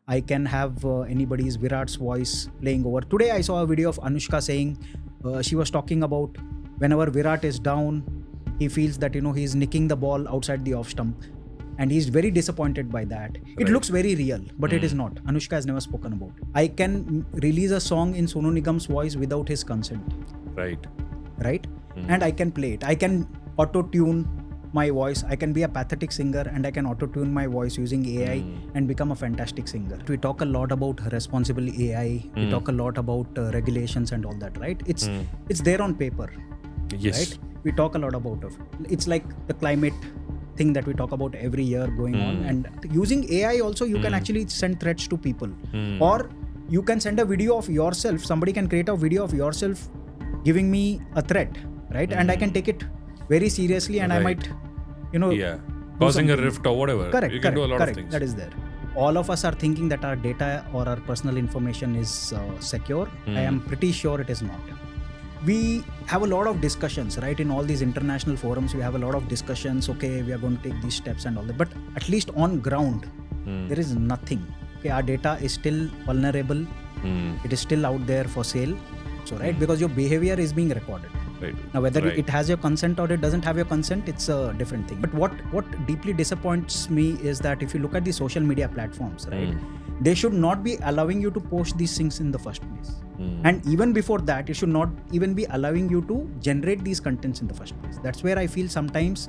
I can have anybody's Virat's voice playing over. Today I saw a video of Anushka saying, she was talking about whenever Virat is down, he feels that, he's nicking the ball outside the off stump. And he's very disappointed by that. It looks very real, but it is not. Anushka has never spoken about it. I can release a song in Sonu Nigam's voice without his consent. Right? And I can play it. I can auto-tune my voice. I can be a pathetic singer and I can auto-tune my voice using AI and become a fantastic singer. We talk a lot about responsible AI. We talk a lot about regulations and all that, right? It's there on paper. Yes. Right? We talk a lot about it. It's like the climate thing that we talk about every year going on, and using AI also you can actually send threats to people, or you can send a video of yourself. Somebody can create a video of yourself giving me a threat, right? And I can take it very seriously, and I might, causing a rift or whatever. Correct. You can do a lot of things. That is there. All of us are thinking that our data or our personal information is secure. I am pretty sure it is not. We have a lot of discussions, right? In all these international forums, we have a lot of discussions. Okay, we are going to take these steps and all that. But at least on ground, there is nothing. Okay, our data is still vulnerable. It is still out there for sale. So, right, because your behavior is being recorded. Right. Now, whether it has your consent or it doesn't have your consent, it's a different thing. But what deeply disappoints me is that if you look at the social media platforms, right, they should not be allowing you to post these things in the first place. And even before that, it should not even be allowing you to generate these contents in the first place. That's where I feel sometimes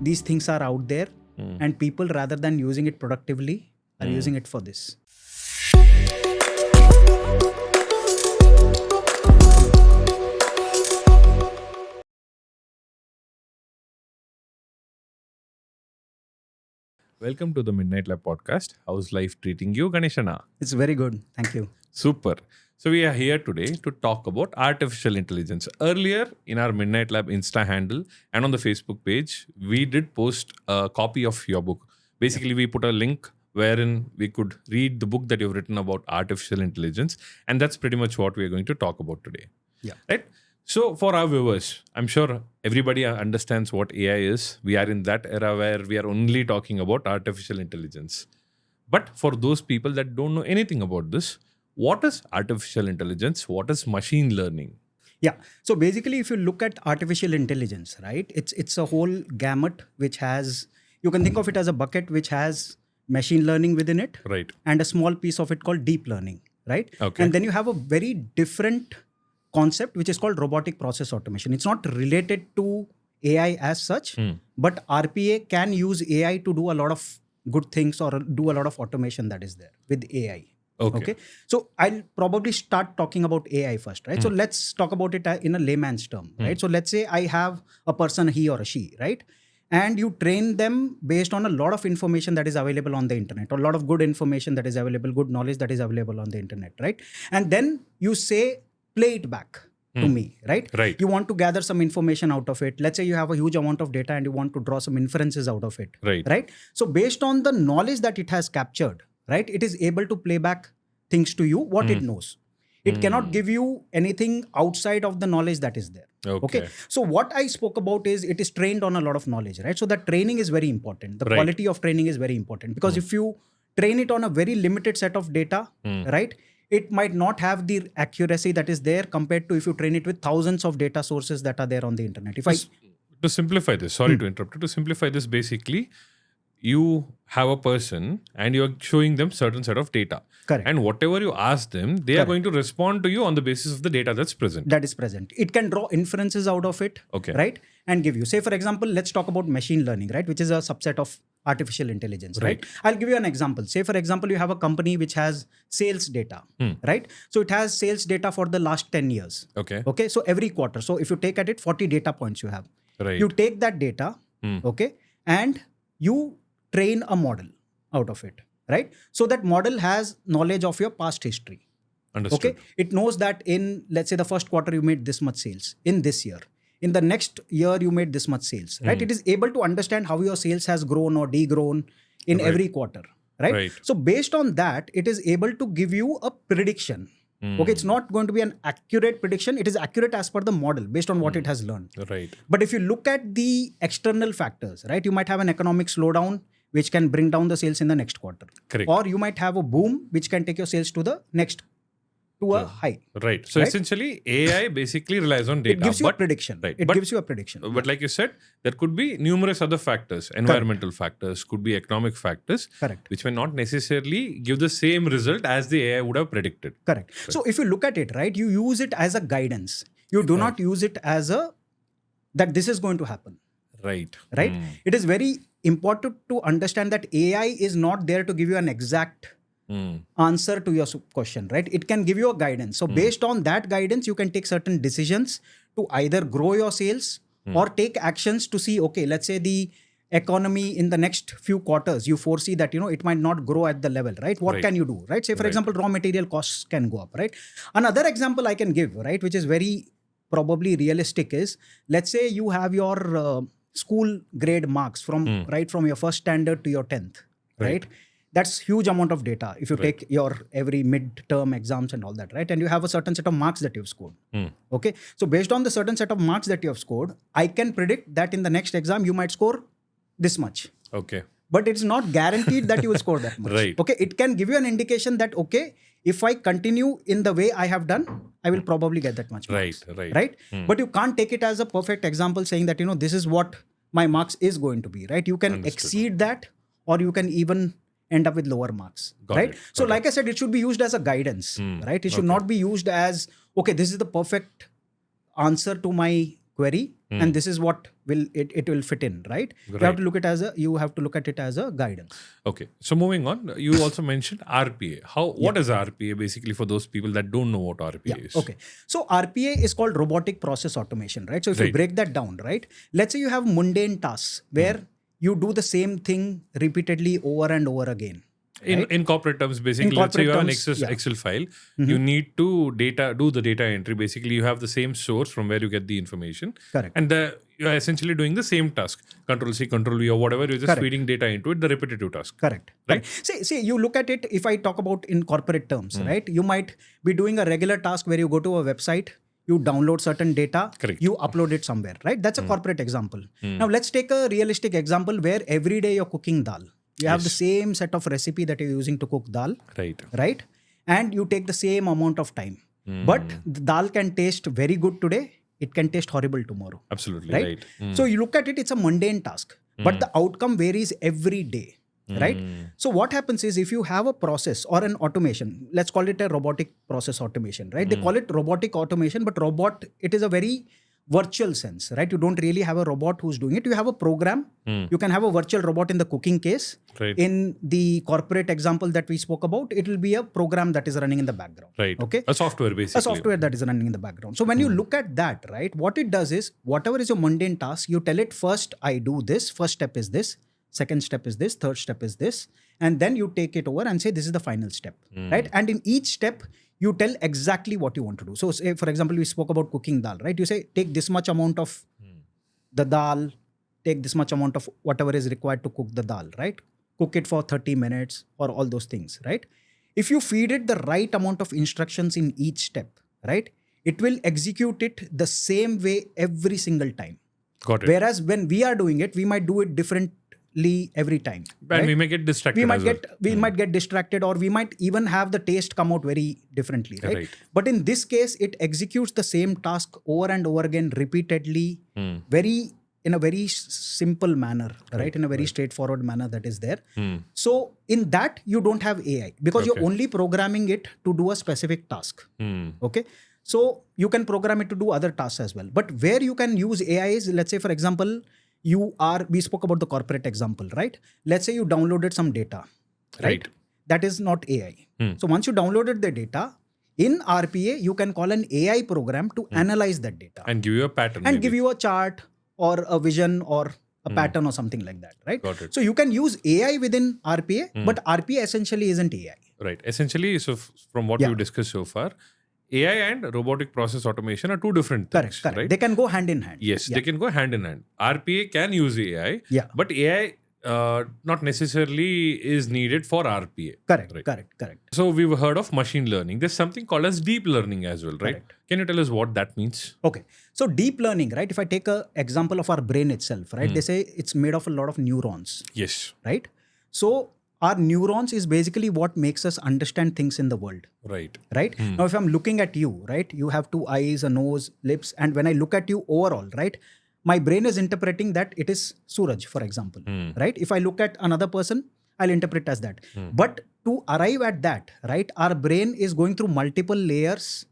these things are out there and people, rather than using it productively, are using it for this. Welcome to the Midnight Lab podcast. How's life treating you, Ganeshana? It's very good. Thank you. Super. So we are here today to talk about artificial intelligence. Earlier in our Midnight Lab Insta handle and on the Facebook page, we did post a copy of your book. Basically, we put a link wherein we could read the book that you've written about artificial intelligence. And that's pretty much what we are going to talk about today. Yeah. Right? So for our viewers, I'm sure everybody understands what AI is. We are in that era where we are only talking about artificial intelligence. But for those people that don't know anything about this, what is artificial intelligence? What is machine learning? Yeah. So basically, if you look at artificial intelligence, right, it's a whole gamut which has, you can think of it as a bucket which has machine learning within it. Right. And a small piece of it called deep learning, right? Okay. And then you have a very different concept which is called robotic process automation. It's not related to AI as such, but RPA can use AI to do a lot of good things or do a lot of automation that is there with AI. Okay. So I'll probably start talking about AI first, right? So let's talk about it in a layman's term, right? So let's say I have a person, he or a she, right? And you train them based on a lot of information that is available on the internet, or a lot of good information that is available, good knowledge that is available on the internet, right? And then you say, play it back to me, right? Right. You want to gather some information out of it. Let's say you have a huge amount of data and you want to draw some inferences out of it, right? So based on the knowledge that it has captured, right, it is able to play back things to you, what it knows. It cannot give you anything outside of the knowledge that is there. Okay. So what I spoke about is it is trained on a lot of knowledge, right? So that training is very important. The quality of training is very important, because if you train it on a very limited set of data, right, it might not have the accuracy that is there compared to if you train it with thousands of data sources that are there on the internet. To simplify this, sorry to interrupt you, to simplify this, basically, you have a person and you're showing them certain set of data. Correct. And whatever you ask them, they are going to respond to you on the basis of the data that's present. That is present. It can draw inferences out of it, right? And give you. Say, for example, let's talk about machine learning, right? Which is a subset of artificial intelligence, right? I'll give you an example. Say, for example, you have a company which has sales data, right? So it has sales data for the last 10 years. Okay. So every quarter. So if you take at it, 40 data points you have. Right. You take that data, okay, and you train a model out of it, right? So that model has knowledge of your past history. Understood. Okay. It knows that in, let's say, the first quarter, you made this much sales in this year. In the next year, you made this much sales, right? It is able to understand how your sales has grown or degrown in every quarter, right? So based on that, it is able to give you a prediction. Okay, it's not going to be an accurate prediction. It is accurate as per the model based on what it has learned. Right. But if you look at the external factors, right, you might have an economic slowdown which can bring down the sales in the next quarter. Correct. Or you might have a boom which can take your sales to the next, to a high. Right. So essentially, AI basically relies on data. It gives you a prediction. Right. It gives you a prediction. But like you said, there could be numerous other factors, environmental factors, could be economic factors, Correct. which may not necessarily give the same result as the AI would have predicted. Correct. So if you look at it, right, you use it as a guidance. You do not use it as that this is going to happen. Right. Right. It is very important to understand that AI is not there to give you an exact answer to your question, right? It can give you a guidance. So based on that guidance, you can take certain decisions to either grow your sales or take actions to see, okay, let's say the economy in the next few quarters, you foresee that, it might not grow at the level, right? What can you do, right? Say, for example, raw material costs can go up, right? Another example I can give, right, which is very probably realistic is, let's say you have your school grade marks from right from your first standard to your 10th, right? That's huge amount of data if you take your every mid-term exams and all that, right? And you have a certain set of marks that you've scored. Okay. So based on the certain set of marks that you have scored, I can predict that in the next exam, you might score this much. Okay. But it's not guaranteed that you will score that much. Right. Okay. It can give you an indication that, okay, if I continue in the way I have done, I will probably get that much marks. Right. But you can't take it as a perfect example saying that, this is what my marks is going to be, right? You can exceed that, or you can even end up with lower marks, right? So like I said, it should be used as a guidance, right? It should not be used as, okay, this is the perfect answer to my query and this is what it will fit in, right? You have to look at it as a guidance. Okay. So moving on, you also mentioned RPA. What is RPA basically for those people that don't know what RPA is? Okay. So RPA is called robotic process automation, right? So if you break that down, right? Let's say you have mundane tasks where you do the same thing repeatedly over and over again. In corporate terms, basically, let's say you have an Excel file, you need to do the data entry. Basically, you have the same source from where you get the information. Correct. And you are essentially doing the same task. Control C, Control V or whatever, you're just feeding data into it, the repetitive task. Correct. Right? See, you look at it, if I talk about in corporate terms, right? You might be doing a regular task where you go to a website, you download certain data, you upload it somewhere, right? That's a corporate example. Now, let's take a realistic example where every day you're cooking dal. You have the same set of recipe that you're using to cook dal. Right? And you take the same amount of time. But the dal can taste very good today. It can taste horrible tomorrow. Absolutely. Right. So you look at it, it's a mundane task. But the outcome varies every day. Right? So what happens is if you have a process or an automation, let's call it a robotic process automation, right? They call it robotic automation, but it is a very virtual sense, right? You don't really have a robot who's doing it. You have a program. You can have a virtual robot in the cooking case. In the corporate example that we spoke about, it will be a program that is running in the background. Okay. A software basically. A software that is running in the background. So when you look at that, right, what it does is whatever is your mundane task, you tell it first, I do this. First step is this. Second step is this. Third step is this. And then you take it over and say, this is the final step, right? And in each step, you tell exactly what you want to do. So say, for example, we spoke about cooking dal, right? You say, take this much amount of the dal, take this much amount of whatever is required to cook the dal, right? Cook it for 30 minutes or all those things, right? If you feed it the right amount of instructions in each step, right? It will execute it the same way every single time. Got it. Whereas when we are doing it, we might do it differently every time. And we may get distracted. We might get distracted, or we might even have the taste come out very differently, right? But in this case, it executes the same task over and over again repeatedly, in a very simple manner, right? In a very straightforward manner that is there. So in that, you don't have AI because you're only programming it to do a specific task. Okay. So you can program it to do other tasks as well. But where you can use AI is, let's say, for example, we spoke about the corporate example, right? Let's say you downloaded some data, right? That is not AI. So once you downloaded the data, in RPA, you can call an AI program to analyze that data. And give you a pattern. And give you a chart or a vision or a pattern or something like that, right? Got it. So you can use AI within RPA, but RPA essentially isn't AI. Right. Essentially, so from what we've discussed so far, AI and robotic process automation are two different things. Correct. Right? They can go hand in hand. Yes, they can go hand in hand. RPA can use AI, but AI not necessarily is needed for RPA. Correct. So we've heard of machine learning. There's something called as deep learning as well, right? Correct. Can you tell us what that means? Okay. So deep learning, right? If I take an example of our brain itself, right? They say it's made of a lot of neurons. Yes. Right? So our neurons is basically what makes us understand things in the world. Right. Right? Now, if I'm looking at you, right, you have two eyes, a nose, lips, and when I look at you overall, right, my brain is interpreting that it is Suraj, for example, right? If I look at another person, I'll interpret as that. But to arrive at that, right, our brain is going through multiple layers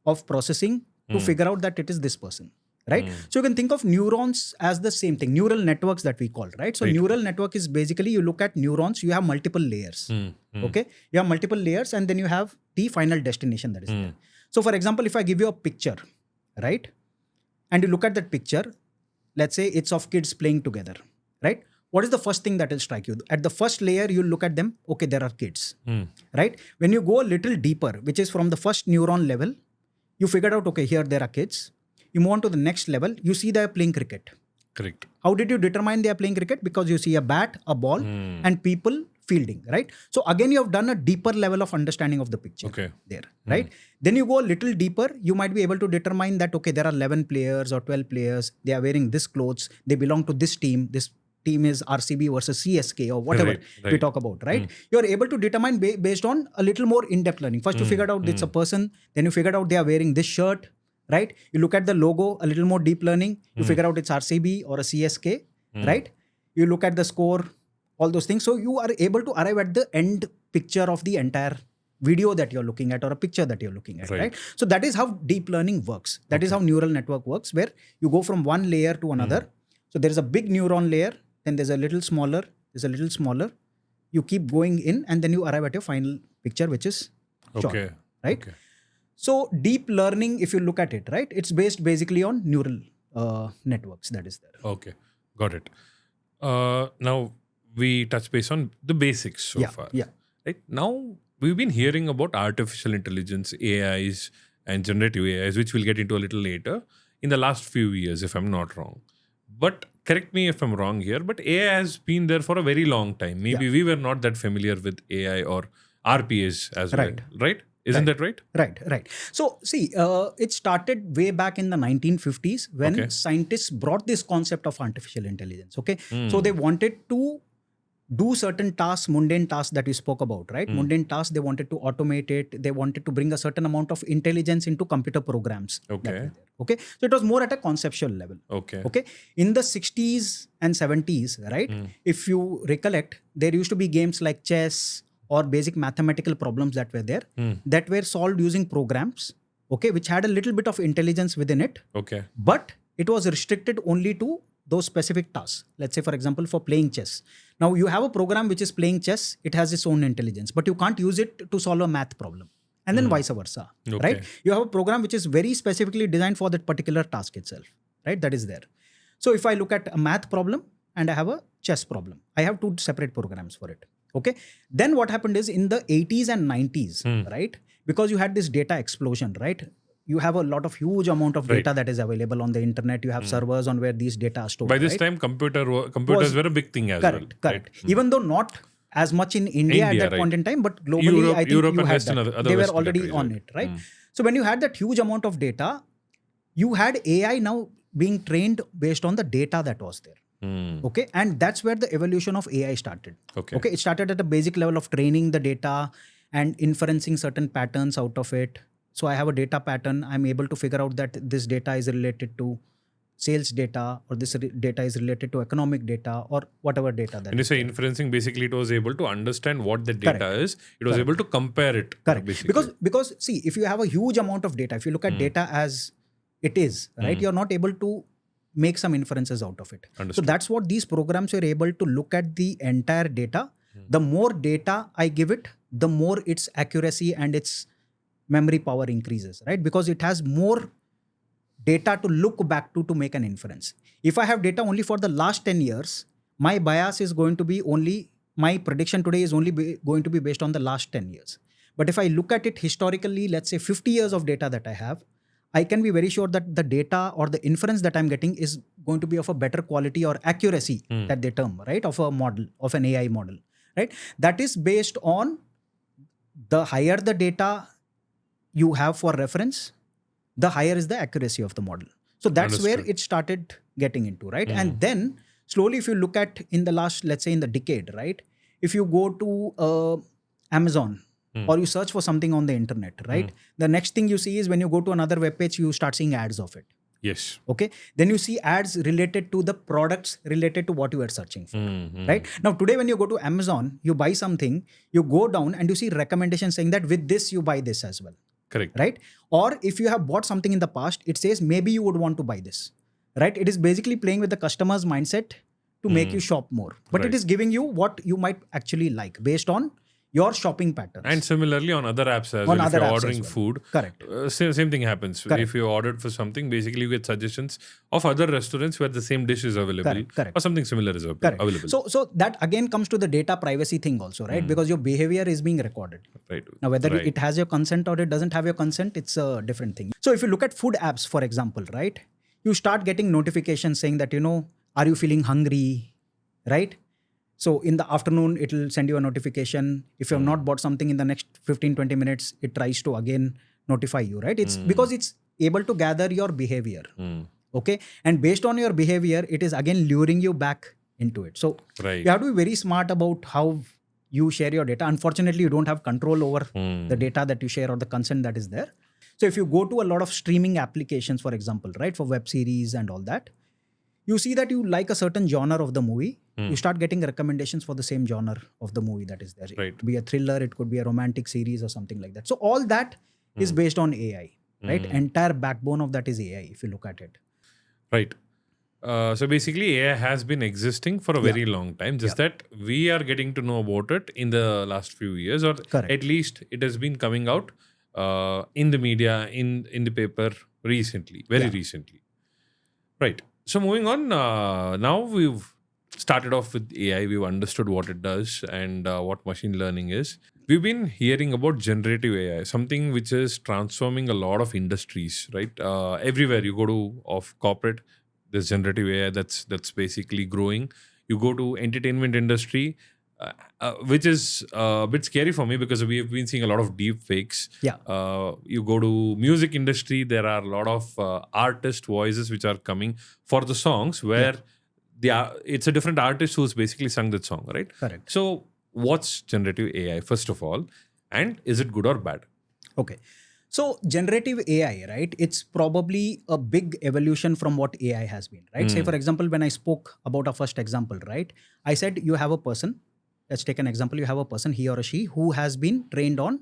of processing to figure out that it is this person. Right? So you can think of neurons as the same thing, neural networks that we call, right? So neural network is basically, you look at neurons, you have multiple layers. Okay? You have multiple layers and then you have the final destination that is there. So for example, if I give you a picture, right? And you look at that picture, let's say it's of kids playing together, right? What is the first thing that will strike you? At the first layer, you look at them, okay, there are kids, right? When you go a little deeper, which is from the first neuron level, you figured out, okay, here there are kids. You move on to the next level, you see they are playing cricket. Correct. How did you determine they are playing cricket? Because you see a bat, a ball, and people fielding, right? So again, you have done a deeper level of understanding of the picture there, right? Then you go a little deeper, you might be able to determine that, okay, there are 11 players or 12 players, they are wearing this clothes, they belong to this team is RCB versus CSK or whatever we talk about, right? You're able to determine based on a little more in-depth learning. First, you figured out it's a person, then you figured out they are wearing this shirt, right? You look at the logo, a little more deep learning, you figure out it's RCB or a CSK, right? You look at the score, all those things. So you are able to arrive at the end picture of the entire video that you're looking at or a picture that you're looking at, right? So that is how deep learning works. That is how neural network works, where you go from one layer to another. So there is a big neuron layer, then there's a little smaller, you keep going in and then you arrive at your final picture, which is short, right? Okay. So deep learning, if you look at it, right, it's based basically on neural networks that is there. Okay, got it. Now we touch base on the basics so far. Yeah. Right now we've been hearing about artificial intelligence, AIs, and generative AIs, which we'll get into a little later, in the last few years, if I'm not wrong. But correct me if I'm wrong here, but AI has been there for a very long time. Maybe we were not that familiar with AI or RPAs as well, right? Isn't that right? Right. So see, it started way back in the 1950s when scientists brought this concept of artificial intelligence. Okay, so they wanted to do certain tasks, mundane tasks that we spoke about, right? Mundane tasks, they wanted to automate it. They wanted to bring a certain amount of intelligence into computer programs. Okay. So it was more at a conceptual level. Okay. In the 60s and 70s, right? If you recollect, there used to be games like chess or basic mathematical problems that were there that were solved using programs, okay, which had a little bit of intelligence within it. Okay. But it was restricted only to those specific tasks. Let's say, for example, for playing chess. Now you have a program which is playing chess, it has its own intelligence, but you can't use it to solve a math problem. And then vice versa, right? You have a program which is very specifically designed for that particular task itself, right? That is there. So if I look at a math problem and I have a chess problem, I have two separate programs for it. Okay. Then what happened is in the 80s and 90s, right? Because you had this data explosion, right? You have a lot of huge amount of data that is available on the internet. You have servers on where these data are stored. By this time, computers were a big thing as well. Correct. Even though not as much in India at that point in time, but globally, I think Europe you and had Western, that. They were already on it, right? So when you had that huge amount of data, you had AI now being trained based on the data that was there. Okay, and that's where the evolution of AI started. Okay, it started at a basic level of training the data and inferencing certain patterns out of it. So I have a data pattern. I'm able to figure out that this data is related to sales data or this data is related to economic data or whatever data that. When you say inferencing, basically it was able to understand what the data is. It was able to compare it. Correct. Because see, if you have a huge amount of data, if you look at data as it is, right, you're not able to make some inferences out of it. Understood. So that's what these programs were able to look at the entire data. The more data I give it, the more its accuracy and its memory power increases, right? Because it has more data to look back to make an inference. If I have data only for the last 10 years, my bias is going to be only, my prediction today is only going to be based on the last 10 years. But if I look at it historically, let's say 50 years of data that I have, I can be very sure that the data or the inference that I'm getting is going to be of a better quality or accuracy that they term, right? Of a model, of an AI model, right? That is based on the higher the data you have for reference, the higher is the accuracy of the model. So that's where it started getting into, right? And then slowly, if you look at in the last, let's say in the decade, right? if you go to Amazon or you search for something on the internet, right? The next thing you see is when you go to another web page, you start seeing ads of it. Yes. Okay. Then you see ads related to the products related to what you are searching for, right? Now, today, when you go to Amazon, you buy something, you go down and you see recommendations saying that with this, you buy this as well. Correct. Right? Or if you have bought something in the past, it says maybe you would want to buy this, right? It is basically playing with the customer's mindset to make you shop more. But it is giving you what you might actually like based on your shopping patterns. And similarly on other apps as On well. If other you're apps ordering as well. food, Correct. Same thing happens. Correct. If you ordered for something, basically you get suggestions of other restaurants where the same dish is available. Correct. Or something similar is available. So that again comes to the data privacy thing also, right? Because your behavior is being recorded. Right. Now, whether it has your consent or it doesn't have your consent, it's a different thing. So if you look at food apps, for example, right? You start getting notifications saying that, are you feeling hungry, right? So in the afternoon, it will send you a notification. If you have not bought something in the next 15-20 minutes, it tries to again notify you, right? It's because it's able to gather your behavior. Okay. And based on your behavior, it is again luring you back into it. So you have to be very smart about how you share your data. Unfortunately, you don't have control over the data that you share or the consent that is there. So if you go to a lot of streaming applications, for example, right, for web series and all that, you see that you like a certain genre of the movie, you start getting recommendations for the same genre of the movie that is there. Right. It could be a thriller, it could be a romantic series or something like that. So all that is based on AI, right? Entire backbone of that is AI if you look at it. Right. So basically AI has been existing for a very long time, just that we are getting to know about it in the last few years, or at least it has been coming out in the media, in the paper recently, very recently. Right. So moving on, now we've started off with AI, we've understood what it does and what machine learning is. We've been hearing about generative AI, something which is transforming a lot of industries, right? Everywhere you go to of corporate, there's generative AI that's basically growing. You go to entertainment industry, which is a bit scary for me because we have been seeing a lot of deepfakes. You go to music industry, there are a lot of artist voices which are coming for the songs where it's a different artist who's basically sung that song, right? Correct. So what's generative AI, first of all, and is it good or bad? Okay. So generative AI, right? It's probably a big evolution from what AI has been, right? Say, for example, when I spoke about our first example, right? I said you have a person. Let's take an example. You have a person, he or she, who has been trained on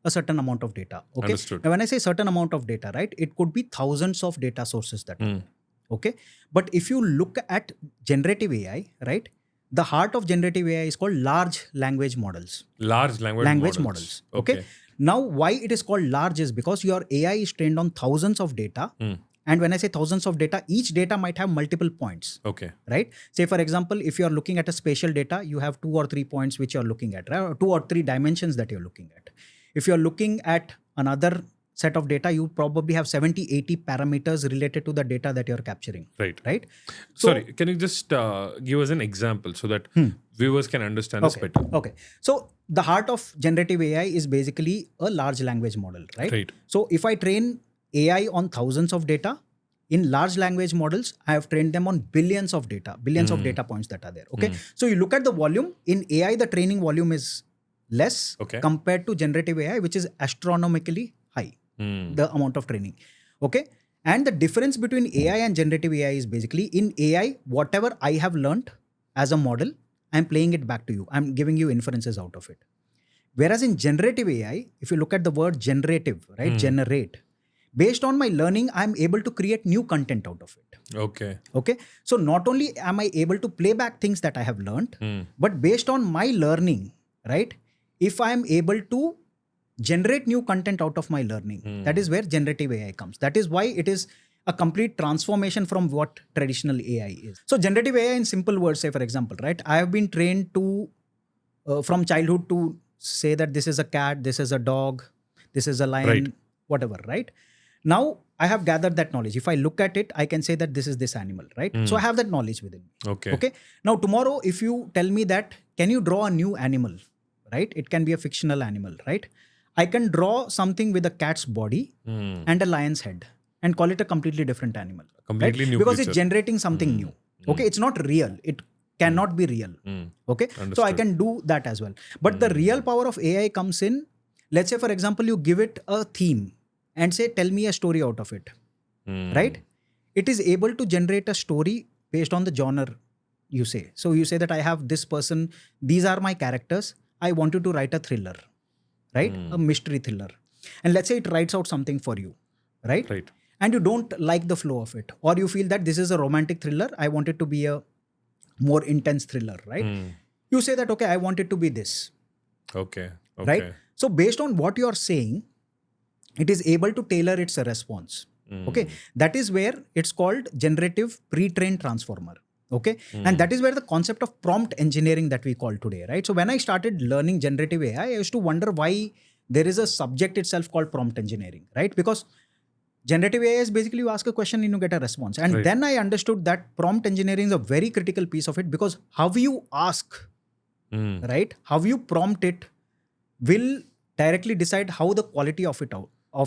a certain amount of data. Okay. Understood. Now, when I say certain amount of data, right? It could be thousands of data sources that are there. Okay. But if you look at generative AI, right? The heart of generative AI is called large language models. Large language models. Okay. Now, why it is called large is because your AI is trained on thousands of data. And when I say thousands of data, each data might have multiple points. Okay. Right? Say, for example, if you are looking at a spatial data, you have 2 or 3 points which you are looking at, right? Or 2 or 3 dimensions that you're looking at. If you're looking at another set of data, you probably have 70, 80 parameters related to the data that you're capturing. Right. Right? So, sorry, can you just give us an example so that viewers can understand this better? Okay. So the heart of generative AI is basically a large language model, right? Right. So if I train AI on thousands of data, in large language models, I have trained them on billions of data points that are there. Okay. So you look at the volume. In AI, the training volume is less compared to generative AI, which is astronomically high, the amount of training. Okay. And the difference between AI and generative AI is basically in AI, whatever I have learned as a model, I'm playing it back to you. I'm giving you inferences out of it. Whereas in generative AI, if you look at the word generative, right? Generate. Based on my learning, I'm able to create new content out of it. Okay. Okay. So not only am I able to play back things that I have learned, but based on my learning, right? If I'm able to generate new content out of my learning, that is where generative AI comes. That is why it is a complete transformation from what traditional AI is. So generative AI in simple words, say for example, right? I have been trained to, from childhood to say that this is a cat, this is a dog, this is a lion, whatever, right? Now I have gathered that knowledge. If I look at it, I can say that this is this animal, right? So I have that knowledge within me. Okay. Now tomorrow, if you tell me that, can you draw a new animal, right? It can be a fictional animal, right? I can draw something with a cat's body and a lion's head and call it a completely different animal. Completely new because creature. it's generating something new. Okay. It's not real. cannot be real. Okay, so I Understood. can do that as well. But the real power of AI comes in, let's say for example, you give it a theme and say, tell me a story out of it, right? It is able to generate a story based on the genre you say. So you say that I have this person, these are my characters, I want you to write a thriller, right? A mystery thriller. And let's say it writes out something for you, right? Right. And you don't like the flow of it, or you feel that this is a romantic thriller, I want it to be a more intense thriller, right? You say that, okay, I want it to be this, Okay. right? So based on what you are saying, it is able to tailor its response. Okay, that is where it's called generative pre-trained transformer. Okay, and that is where the concept of prompt engineering that we call today, right? So when I started learning generative AI, I used to wonder why there is a subject itself called prompt engineering, right? Because generative AI is basically you ask a question and you get a response. And Right. then I understood that prompt engineering is a very critical piece of it, because how you ask, right? How you prompt it will directly decide how the quality of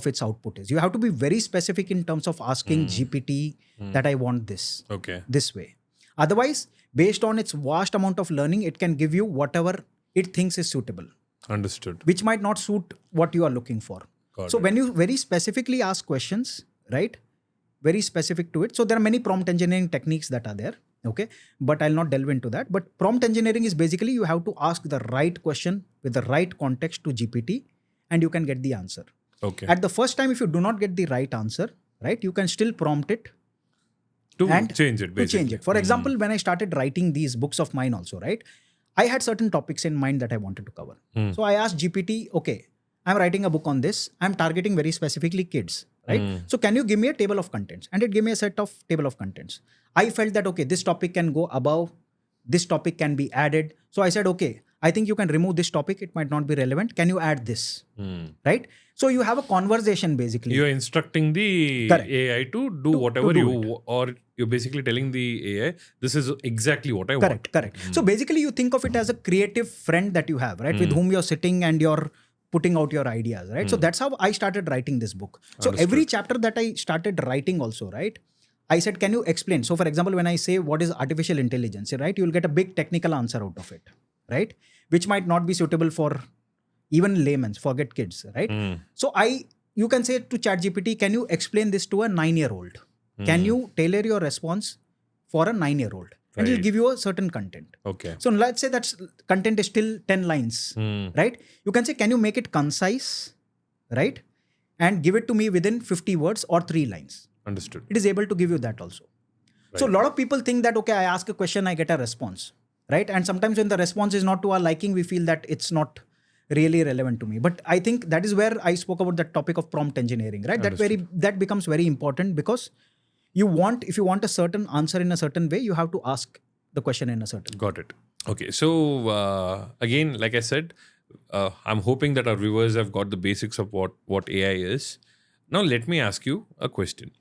its output is. You have to be very specific in terms of asking GPT that I want Okay. this way. Otherwise, based on its vast amount of learning, it can give you whatever it thinks is suitable, Understood. which might not suit what you are looking for. Got So it. when you very specifically ask questions, right? Very specific to it. So there are many prompt engineering techniques that are there. Okay, but I'll not delve into that. But prompt engineering is basically you have to ask the right question with the right context to GPT, and you can get the answer. Okay. At the first time, if you do not get the right answer, right, you can still prompt it To and change it, to basically. change it. For example, when I started writing these books of mine also, right, I had certain topics in mind that I wanted to cover. So I asked GPT, okay, I'm writing a book on this. I'm targeting very specifically kids, right? So can you give me a table of contents? And it gave me a set of table of contents. I felt that, okay, this topic can go above, this topic can be added. So I said, okay, I think you can remove this topic. It might not be relevant. Can you add this? Right? So you have a conversation basically. You're instructing the Correct. AI to do whatever do you, or you're basically telling the AI, this is exactly what I want. Correct. So basically, you think of it as a creative friend that you have, right? With whom you're sitting and you're putting out your ideas, right? So that's how I started writing this book. So every chapter that I started writing also, right? I said, can you explain? So for example, when I say what is artificial intelligence, right? You'll get a big technical answer out of it, right? Which might not be suitable for even laymen's, forget kids, right? So you can say to ChatGPT, can you explain this to a 9-year-old? Can you tailor your response for a 9-year-old? And it'll Right. give you a certain content. Okay. So let's say that content is still 10 lines, right? You can say, can you make it concise, right? And give it to me within 50 words or 3 lines. Understood. It is able to give you that also. So a lot of people think that, okay, I ask a question, I get a response, right? And sometimes when the response is not to our liking, we feel that it's not really relevant to me. But I think that is where I spoke about that topic of prompt engineering, right? That becomes very important, because if you want a certain answer in a certain way, you have to ask the question in a certain way. Got it. Okay. So again, like I said, I'm hoping that our viewers have got the basics of what AI is. Now let me ask you a question.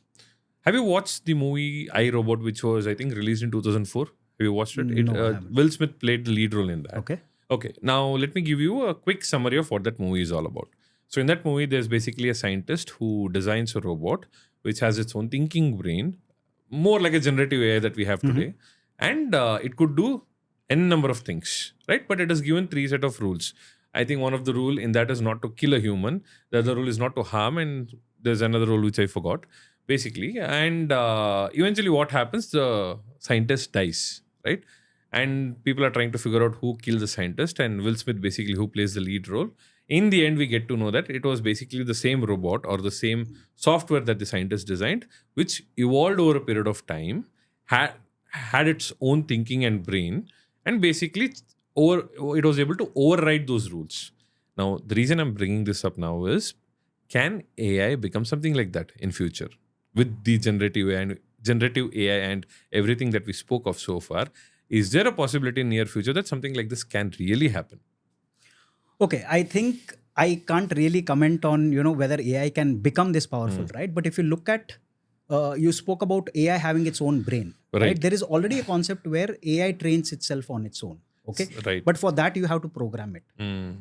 Have you watched the movie I, Robot, which was, I think, released in 2004? Have you watched it? No, I haven't. Will Smith played the lead role in that. Okay. Okay. Now let me give you a quick summary of what that movie is all about. So in that movie, there's basically a scientist who designs a robot which has its own thinking brain, more like a generative AI that we have today, and it could do n number of things, right? But it is given 3 set of rules. I think one of the rule in that is not to kill a human. The other rule is not to harm, and there's another rule which I forgot, basically. And eventually, what happens? The scientist dies, right? And people are trying to figure out who killed the scientist, and Will Smith, basically, who plays the lead role. In the end, we get to know that it was basically the same robot or the same software that the scientist designed, which evolved over a period of time, had its own thinking and brain, and basically it was able to override those rules. Now, the reason I'm bringing this up now is, can AI become something like that in future with the generative AI and everything that we spoke of so far? Is there a possibility in near future that something like this can really happen? Okay, I think I can't really comment on whether AI can become this powerful, right? But if you look at, you spoke about AI having its own brain, right? There is already a concept where AI trains itself on its own. Okay, Right. but for that you have to program it,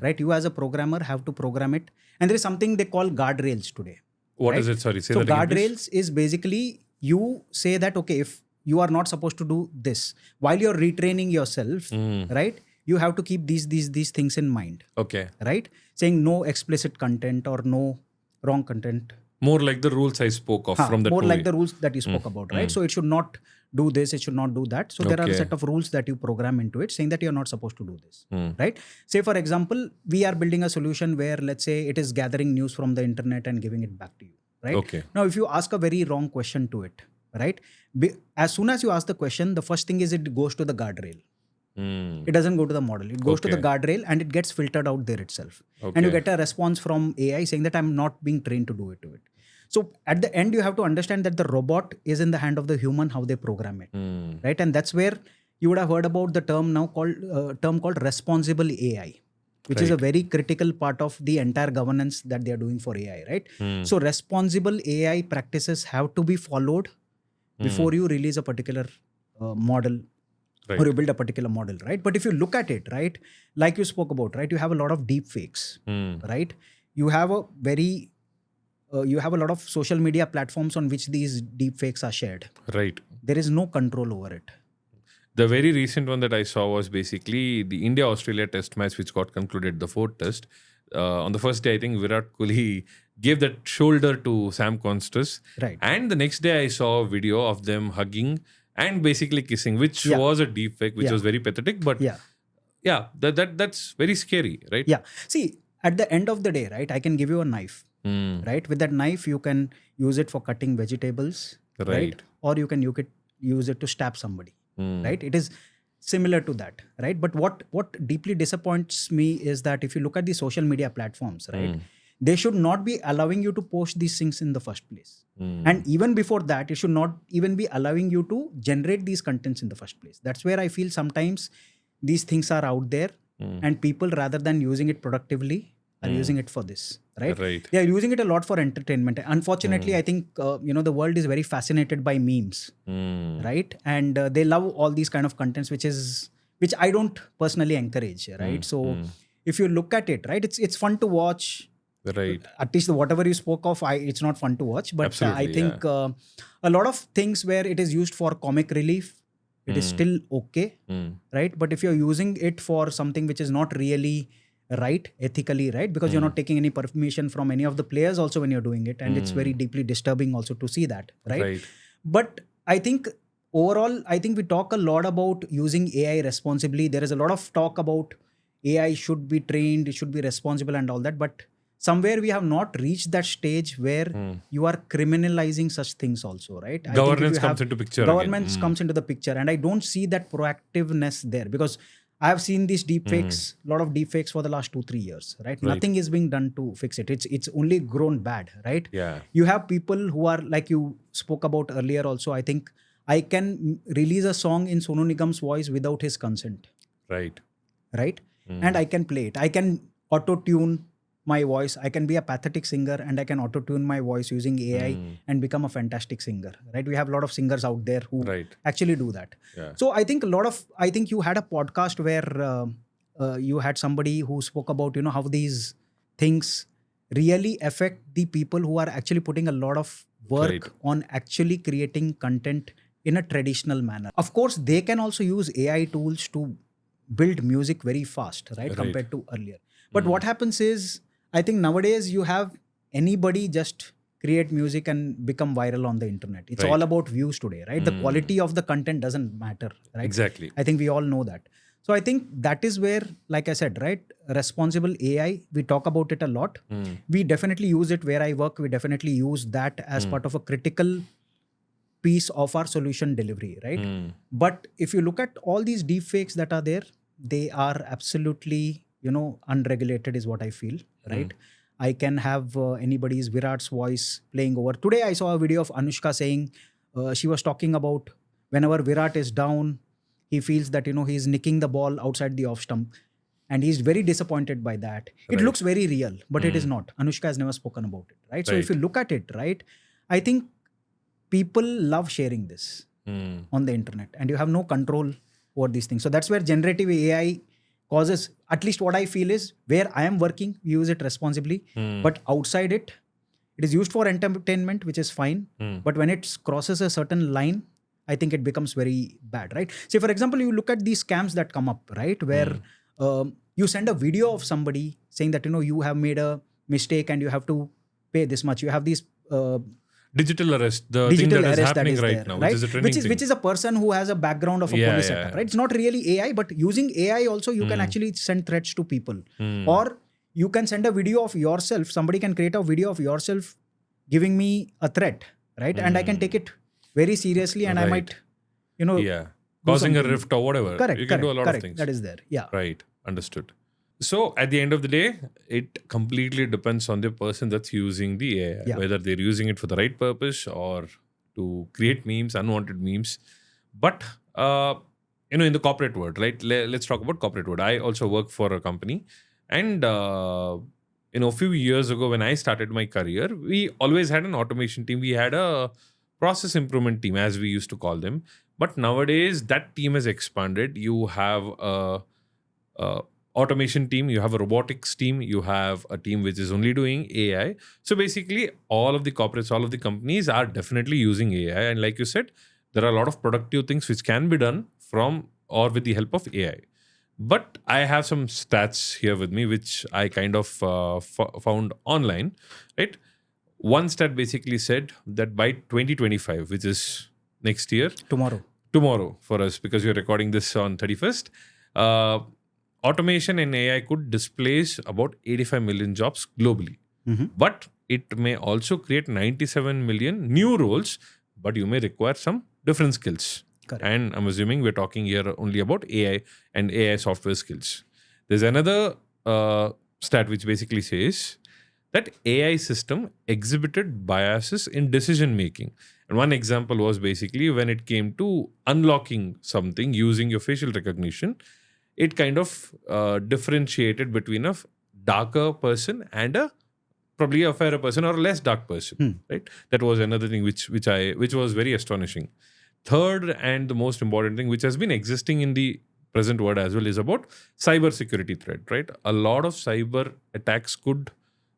right? You as a programmer have to program it, and there is something they call guardrails today. What right? is it? Sorry, say So that again, please. guardrails is basically you say that, okay, if you are not supposed to do this. While you're retraining yourself, right? You have to keep these things in mind, Okay. right? Saying no explicit content or no wrong content. More like the rules I spoke of from that More movie. like the rules that you spoke about, right? So it should not do this, it should not do that. So there are a Okay. set of rules that you program into it saying that you're not supposed to do this, right? Say for example, we are building a solution where let's say it is gathering news from the internet and giving it back to you, right? Okay. Now, if you ask a very wrong question to it, right? As soon as you ask the question, the first thing is it goes to the guardrail. It doesn't go to the model. It goes to the guardrail and it gets filtered out there itself. And you get a response from AI saying that I'm not being trained to do it to it. So at the end, you have to understand that the robot is in the hand of the human, how they program it, right? And that's where you would have heard about the term now called responsible AI, which is a very critical part of the entire governance that they are doing for AI, right? So responsible AI practices have to be followed before you release a particular model. Right. Or you build a particular model, right? But if you look at it, right, like you spoke about, right, you have a lot of deepfakes, right? You have you have a lot of social media platforms on which these deepfakes are shared. Right. There is no control over it. The very recent one that I saw was basically the India-Australia test match, which got concluded, the fourth test. On the first day, I think Virat Kohli gave that shoulder to Sam Constas. Right. And the next day, I saw a video of them hugging and basically kissing, which was a deep fake, which was very pathetic. But that's very scary, right? Yeah. See, at the end of the day, right, I can give you a knife, right? With that knife, you can use it for cutting vegetables, right? Or you can use it to stab somebody, right? It is similar to that, right? But what deeply disappoints me is that if you look at the social media platforms, right, they should not be allowing you to post these things in the first place. And even before that, it should not even be allowing you to generate these contents in the first place. That's where I feel sometimes these things are out there and people, rather than using it productively, are using it for this, right? They are using it a lot for entertainment. Unfortunately, I think, the world is very fascinated by memes, right? And they love all these kind of contents, which I don't personally encourage, right? So if you look at it, right, it's fun to watch. Right. At least whatever you spoke of, it's not fun to watch. But I think a lot of things where it is used for comic relief, it is still okay, right? But if you're using it for something which is not really right, ethically right, because you're not taking any permission from any of the players also when you're doing it, and it's very deeply disturbing also to see that, right? But I think overall, I think we talk a lot about using AI responsibly. There is a lot of talk about AI should be trained, it should be responsible and all that, but somewhere we have not reached that stage where you are criminalizing such things also, right? Governance comes into picture. Governance comes into the picture, and I don't see that proactiveness there, because I have seen these deepfakes, a lot of deepfakes for the last 2-3 years, right? Nothing is being done to fix it. It's only grown bad, right? Yeah. You have people who are, like you spoke about earlier also, I think I can release a song in Sonu Nigam's voice without his consent. Right. And I can play it. I can auto-tune my voice. I can be a pathetic singer and I can auto-tune my voice using AI and become a fantastic singer, right? We have a lot of singers out there who actually do that. Yeah. So I think you had a podcast where you had somebody who spoke about, how these things really affect the people who are actually putting a lot of work on actually creating content in a traditional manner. Of course, they can also use AI tools to build music very fast, right? Compared to earlier. But what happens is, I think nowadays you have anybody just create music and become viral on the internet. It's all about views today, right? The quality of the content doesn't matter, right? Exactly. I think we all know that. So I think that is where, like I said, right, responsible AI, we talk about it a lot. We definitely use it where I work. We definitely use that as part of a critical piece of our solution delivery, right? But if you look at all these deepfakes that are there, they are absolutely, unregulated is what I feel, right? I can have anybody's Virat's voice playing over. Today I saw a video of Anushka saying, she was talking about whenever Virat is down, he feels that, he's nicking the ball outside the off stump. And he's very disappointed by that. It looks very real, but it is not. Anushka has never spoken about it, right? So if you look at it, right, I think people love sharing this on the internet, and you have no control over these things. So that's where generative AI causes, at least what I feel is, where I am working, we use it responsibly, but outside it is used for entertainment, which is fine. But when it crosses a certain line, I think it becomes very bad, right? Say, for example, you look at these scams that come up, right? Where you send a video of somebody saying that, you have made a mistake and you have to pay this much. You have these Digital arrest, the thing digital that is arrest that happening is right there, now, right? which is a trending thing. Which is a person who has a background of a police setup, right? It's not really AI, but using AI also, you can actually send threats to people. Or you can send a video of yourself. Somebody can create a video of yourself giving me a threat, right? And I can take it very seriously, and I might, causing a rift or whatever. Correct. You can do a lot of things. That is there. Yeah. Right. Understood. So at the end of the day, it completely depends on the person that's using the AI, whether they're using it for the right purpose or to create memes, unwanted memes. But, in the corporate world, right? Let's talk about corporate world. I also work for a company. And, a few years ago when I started my career, we always had an automation team. We had a process improvement team, as we used to call them. But nowadays, that team has expanded. You have a automation team, you have a robotics team, you have a team which is only doing AI. So basically, all of the corporates, all of the companies are definitely using AI. And like you said, there are a lot of productive things which can be done from or with the help of AI. But I have some stats here with me, which I kind of found online, right? One stat basically said that by 2025, which is next year, tomorrow for us, because we're recording this on 31st, automation and AI could displace about 85 million jobs globally. But it may also create 97 million new roles, but you may require some different skills. Correct. And I'm assuming we're talking here only about AI and AI software skills. There's another stat which basically says that AI system exhibited biases in decision making. And one example was basically when it came to unlocking something using your facial recognition, it kind of differentiated between a darker person and probably a fairer person or a less dark person, right? That was another thing which was very astonishing. Third, and the most important thing, which has been existing in the present world as well, is about cyber security threat, right? A lot of cyber attacks could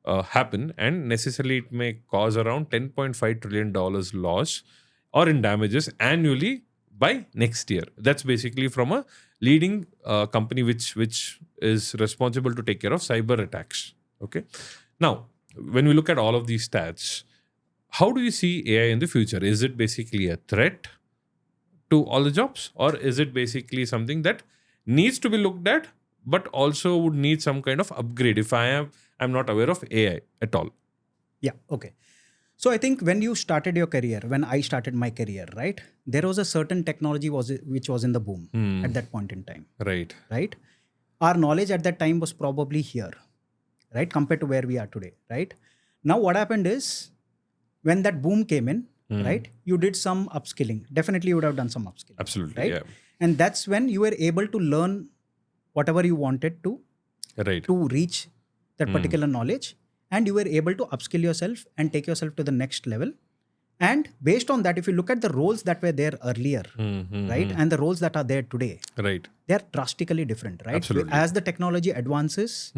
happen, and necessarily it may cause around $10.5 trillion loss or in damages annually by next year. That's basically from a leading company which is responsible to take care of cyber attacks. Okay. Now, when we look at all of these stats, how do you see AI in the future? Is it basically a threat to all the jobs, or is it basically something that needs to be looked at, but also would need some kind of upgrade if I'm not aware of AI at all? Yeah. Okay. So I think when you started your career, when I started my career, right, there was a certain technology which was in the boom at that point in time. Right. Right. Our knowledge at that time was probably here, right, compared to where we are today, right? Now what happened is when that boom came in, right, you did some upskilling. Definitely you would have done some upskilling. Absolutely. Right. Yeah. And that's when you were able to learn whatever you wanted to reach that particular knowledge. And you were able to upskill yourself and take yourself to the next level. And based on that, if you look at the roles that were there earlier, right, and the roles that are there today, right, they're drastically different, right? Absolutely. As the technology advances,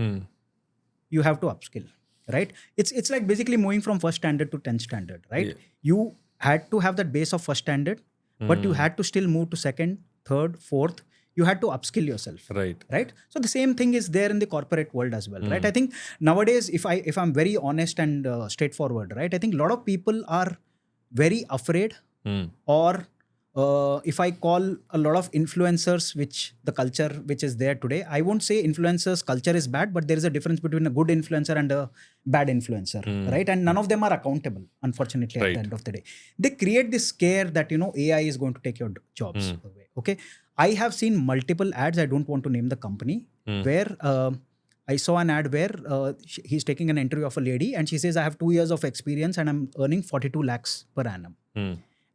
you have to upskill, right? It's like basically moving from first standard to 10th standard, right? Yeah. You had to have that base of first standard, but you had to still move to second, third, fourth. You had to upskill yourself. Right. So the same thing is there in the corporate world as well, right? I think nowadays, if I'm very honest and straightforward, right, I think a lot of people are very afraid, or if I call a lot of influencers, which the culture which is there today, I won't say influencers culture is bad, but there is a difference between a good influencer and a bad influencer, right? And none of them are accountable, unfortunately, at the end of the day. They create this scare that, AI is going to take your jobs away. Okay. I have seen multiple ads, I don't want to name the company, where I saw an ad where he's taking an interview of a lady and she says, I have 2 years of experience and I'm earning 42 lakhs per annum.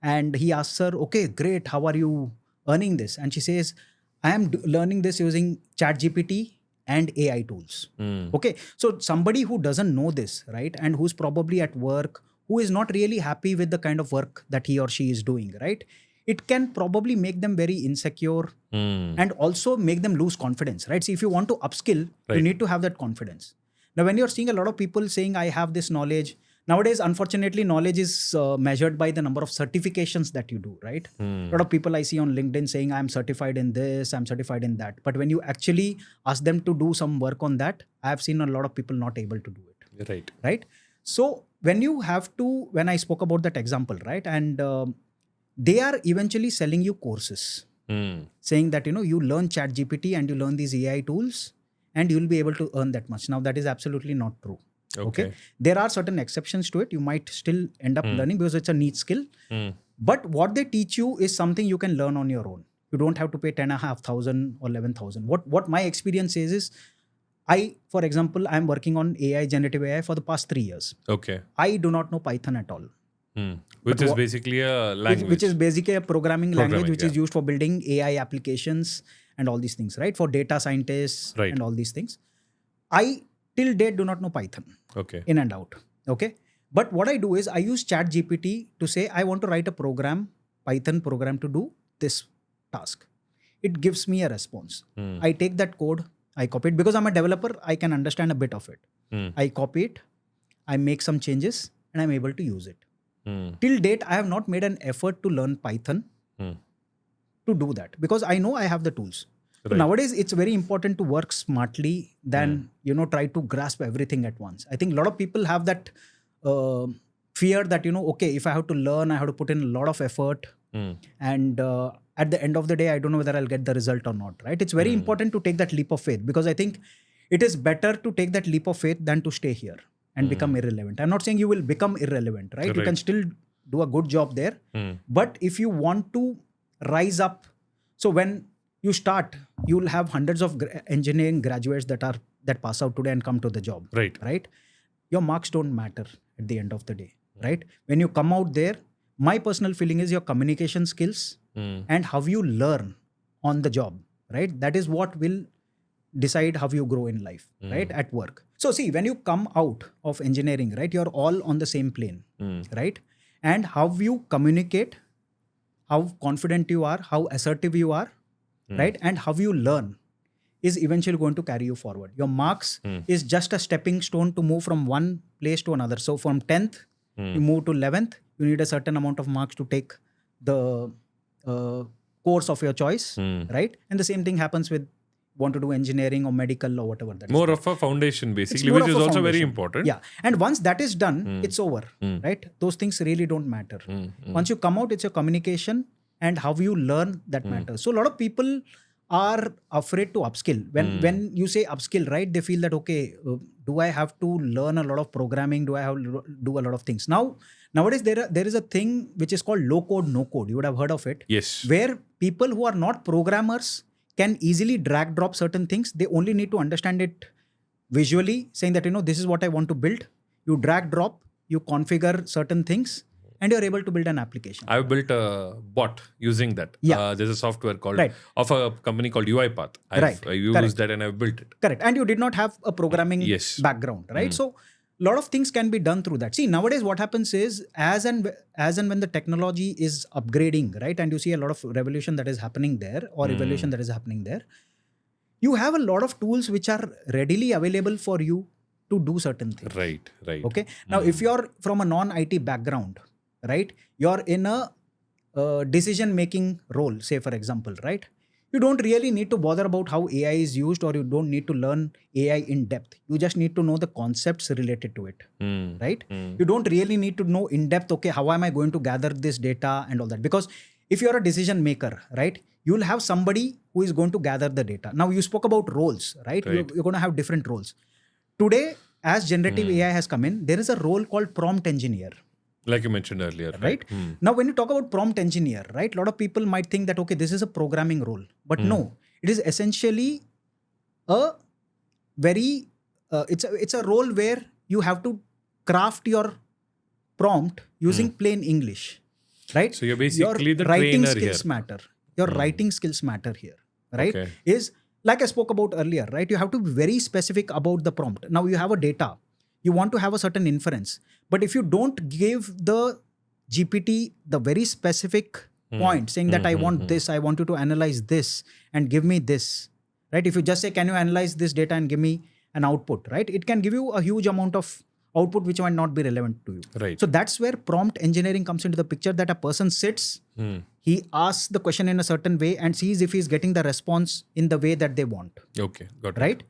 And he asks her, okay, great, how are you earning this? And she says, I am learning this using ChatGPT and AI tools. Okay, so somebody who doesn't know this, right, and who's probably at work, who is not really happy with the kind of work that he or she is doing, right, it can probably make them very insecure and also make them lose confidence, right? See, if you want to upskill, you need to have that confidence. Now, when you're seeing a lot of people saying, I have this knowledge, Nowadays, unfortunately, knowledge is measured by the number of certifications that you do, right? A lot of people I see on LinkedIn saying, I'm certified in this, I'm certified in that. But when you actually ask them to do some work on that, I have seen a lot of people not able to do it. Right. Right? So when I spoke about that example, right? And they are eventually selling you courses, saying that, you learn ChatGPT and you learn these AI tools and you'll be able to earn that much. Now, that is absolutely not true. Okay. There are certain exceptions to it. You might still end up learning because it's a niche skill. But what they teach you is something you can learn on your own. You don't have to pay 10,500 or 11,000. What my experience is for example, I'm working on AI, generative AI for the past 3 years. Okay. I do not know Python at all. Which is basically a language. Which is basically a programming language which is used for building AI applications and all these things, right? For data scientists and all these things. I till date do not know Python. Okay. In and out. Okay. But what I do is I use ChatGPT to say I want to write a program, Python program to do this task. It gives me a response. I take that code, I copy it. Because I'm a developer, I can understand a bit of it. I copy it, I make some changes, and I'm able to use it. Till date, I have not made an effort to learn Python to do that because I know I have the tools. So nowadays, it's very important to work smartly than try to grasp everything at once. I think a lot of people have that fear that okay, if I have to learn, I have to put in a lot of effort, and at the end of the day, I don't know whether I'll get the result or not. Right? It's very important to take that leap of faith because I think it is better to take that leap of faith than to stay here and become irrelevant. I'm not saying you will become irrelevant, right? You can still do a good job there. But if you want to rise up, so when you start, you will have hundreds of engineering graduates that pass out today and come to the job. Right? Your marks don't matter at the end of the day. Right? When you come out there, my personal feeling is your communication skills and how you learn on the job. Right? That is what will decide how you grow in life, right? At work. So see, when you come out of engineering, right, you're all on the same plane, right? And how you communicate, how confident you are, how assertive you are, right? And how you learn is eventually going to carry you forward. Your marks is just a stepping stone to move from one place to another. So from 10th, you move to 11th, you need a certain amount of marks to take the course of your choice, right? And the same thing happens with want to do engineering or medical or whatever that more is. Of a foundation basically, which is also very important. Yeah. And once that is done, it's over, right? Those things really don't matter. Once you come out, it's your communication and how you learn that matters. So a lot of people are afraid to upskill. When you say upskill, right, they feel that, okay, do I have to learn a lot of programming? Do I have to do a lot of things? Nowadays, there is a thing which is called low code, no code. You would have heard of it. Yes. Where people who are not programmers can easily drag drop certain things. They only need to understand it visually, saying that, this is what I want to build. You drag drop, you configure certain things, and you're able to build an application. I've built a bot using that. Yeah. There's a software called of a company called UiPath. I used that and I've built it. Correct. And you did not have a programming background, right? So a lot of things can be done through that. See, nowadays what happens is as and when the technology is upgrading, right, and you see a lot of revolution that is happening there or evolution that is happening there, you have a lot of tools which are readily available for you to do certain things. Right. Okay. Now, if you're from a non-IT background, right, you're in a decision-making role, say for example, right? You don't really need to bother about how AI is used, or you don't need to learn AI in depth. You just need to know the concepts related to it, right? You don't really need to know in depth, okay, how am I going to gather this data and all that? Because if you're a decision maker, right, you'll have somebody who is going to gather the data. Now, you spoke about roles, right? You're going to have different roles. Today, as generative AI has come in, there is a role called prompt engineer. Like you mentioned earlier, right? Now, when you talk about prompt engineer, right, a lot of people might think that, okay, this is a programming role. But no, it is essentially a very, it's a role where you have to craft your prompt using plain English, right? So you're basically your the writing trainer skills here. matter. Your writing skills matter here, right? Okay. Is like I spoke about earlier, right? You have to be very specific about the prompt. Now you have a data. You want to have a certain inference. But if you don't give the GPT the very specific point, saying that I want this, I want you to analyze this and give me this, right? If you just say, can you analyze this data and give me an output, right? It can give you a huge amount of output which might not be relevant to you. Right. So that's where prompt engineering comes into the picture, that a person sits, he asks the question in a certain way and sees if he's getting the response in the way that they want. Okay, got it. Right?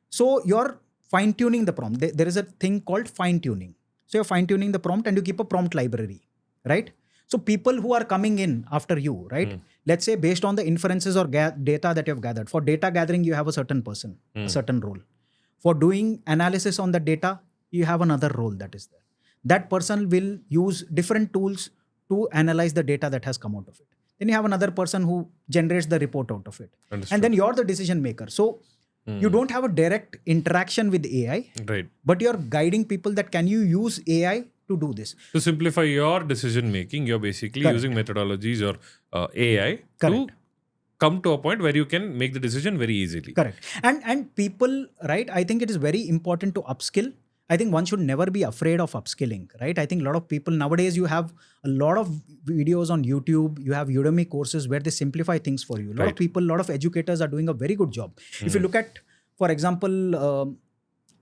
So you're fine-tuning the prompt. There is a thing called fine-tuning. So you're fine-tuning the prompt and you keep a prompt library, right? So people who are coming in after you, right? Let's say based on the inferences or data that you've gathered. For data gathering, you have a certain person, a certain role. For doing analysis on the data, you have another role that is there. That person will use different tools to analyze the data that has come out of it. Then you have another person who generates the report out of it. Understood. And then you're the decision maker. So you don't have a direct interaction with AI, Right. but you're guiding people that can you use AI to do this. To simplify your decision making, you're basically Correct. using methodologies or AI Correct. to come to a point where you can make the decision very easily. Correct. And people, right, I think it is very important to upskill. I think one should never be afraid of upskilling, right? I think a lot of people nowadays, you have a lot of videos on YouTube, you have Udemy courses where they simplify things for you. A lot of people, a lot of educators are doing a very good job. If you look at, for example,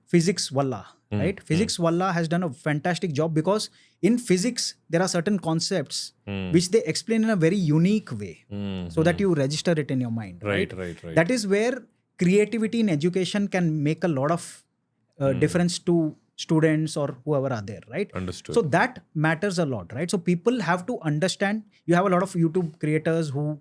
Physics Walla, right? Physics Walla has done a fantastic job because in physics, there are certain concepts which they explain in a very unique way so that you register it in your mind. Right. That is where creativity in education can make a lot of difference to students or whoever are there, right? Understood. So that matters a lot, right? So people have to understand. You have a lot of YouTube creators who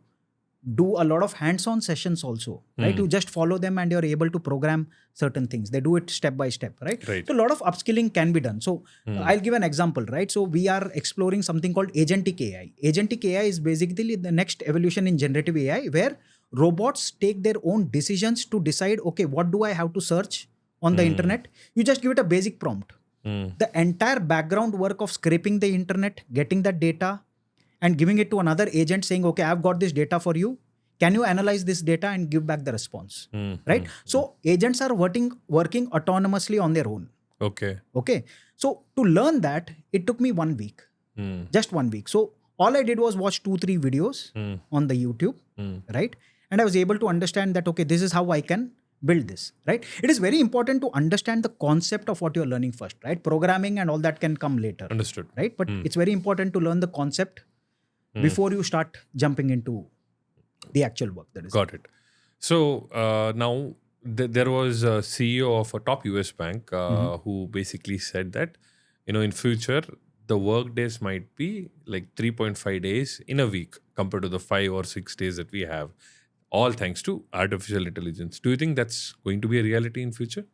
do a lot of hands-on sessions also, right? You just follow them and you're able to program certain things. They do it step by step, right? So a lot of upskilling can be done. So I'll give an example, right? So we are exploring something called agentic AI. Agentic AI is basically the next evolution in generative AI, where robots take their own decisions to decide, okay, what do I have to search on the internet? You just give it a basic prompt. The entire background work of scraping the internet, getting that data and giving it to another agent saying, okay, I've got this data for you. Can you analyze this data and give back the response? Right? So agents are working autonomously on their own. Okay. So to learn that, it took me 1 week, just 1 week. So all I did was watch 2-3 videos on the YouTube, right? And I was able to understand that, okay, this is how I can build this, right? It is very important to understand the concept of what you're learning first, right? Programming and all that can come later. Understood. Right? But it's very important to learn the concept before you start jumping into the actual work. That is. Got it. So now there was a CEO of a top US bank who basically said that, in future, the work days might be like 3.5 days in a week compared to the 5 or 6 days that we have, all thanks to artificial intelligence. Do you think that's going to be a reality in future?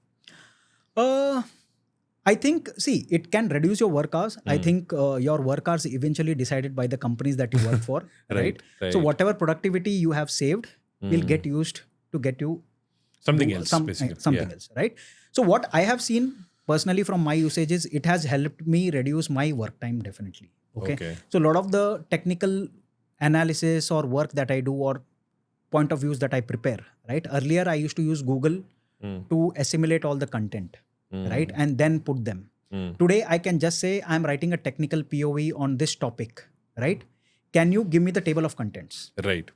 I think, it can reduce your work hours. I think your work hours eventually decided by the companies that you work for, right? So whatever productivity you have saved will get used to get you something else, basically. Something else, right? So what I have seen personally from my usages, it has helped me reduce my work time definitely. Okay. So a lot of the technical analysis or work that I do or point of views that I prepare, right? Earlier, I used to use Google to assimilate all the content, right? And then put them. Today, I can just say, I'm writing a technical POV on this topic, right? Can you give me the table of contents? Right.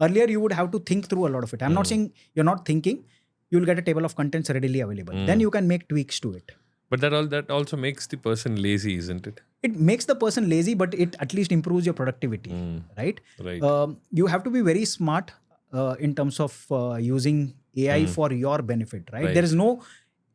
Earlier, you would have to think through a lot of it. I'm not saying you're not thinking. You'll get a table of contents readily available. Then you can make tweaks to it. But that also makes the person lazy, isn't it? It makes the person lazy, but it at least improves your productivity, right? You have to be very smart in terms of using AI for your benefit, right? There is no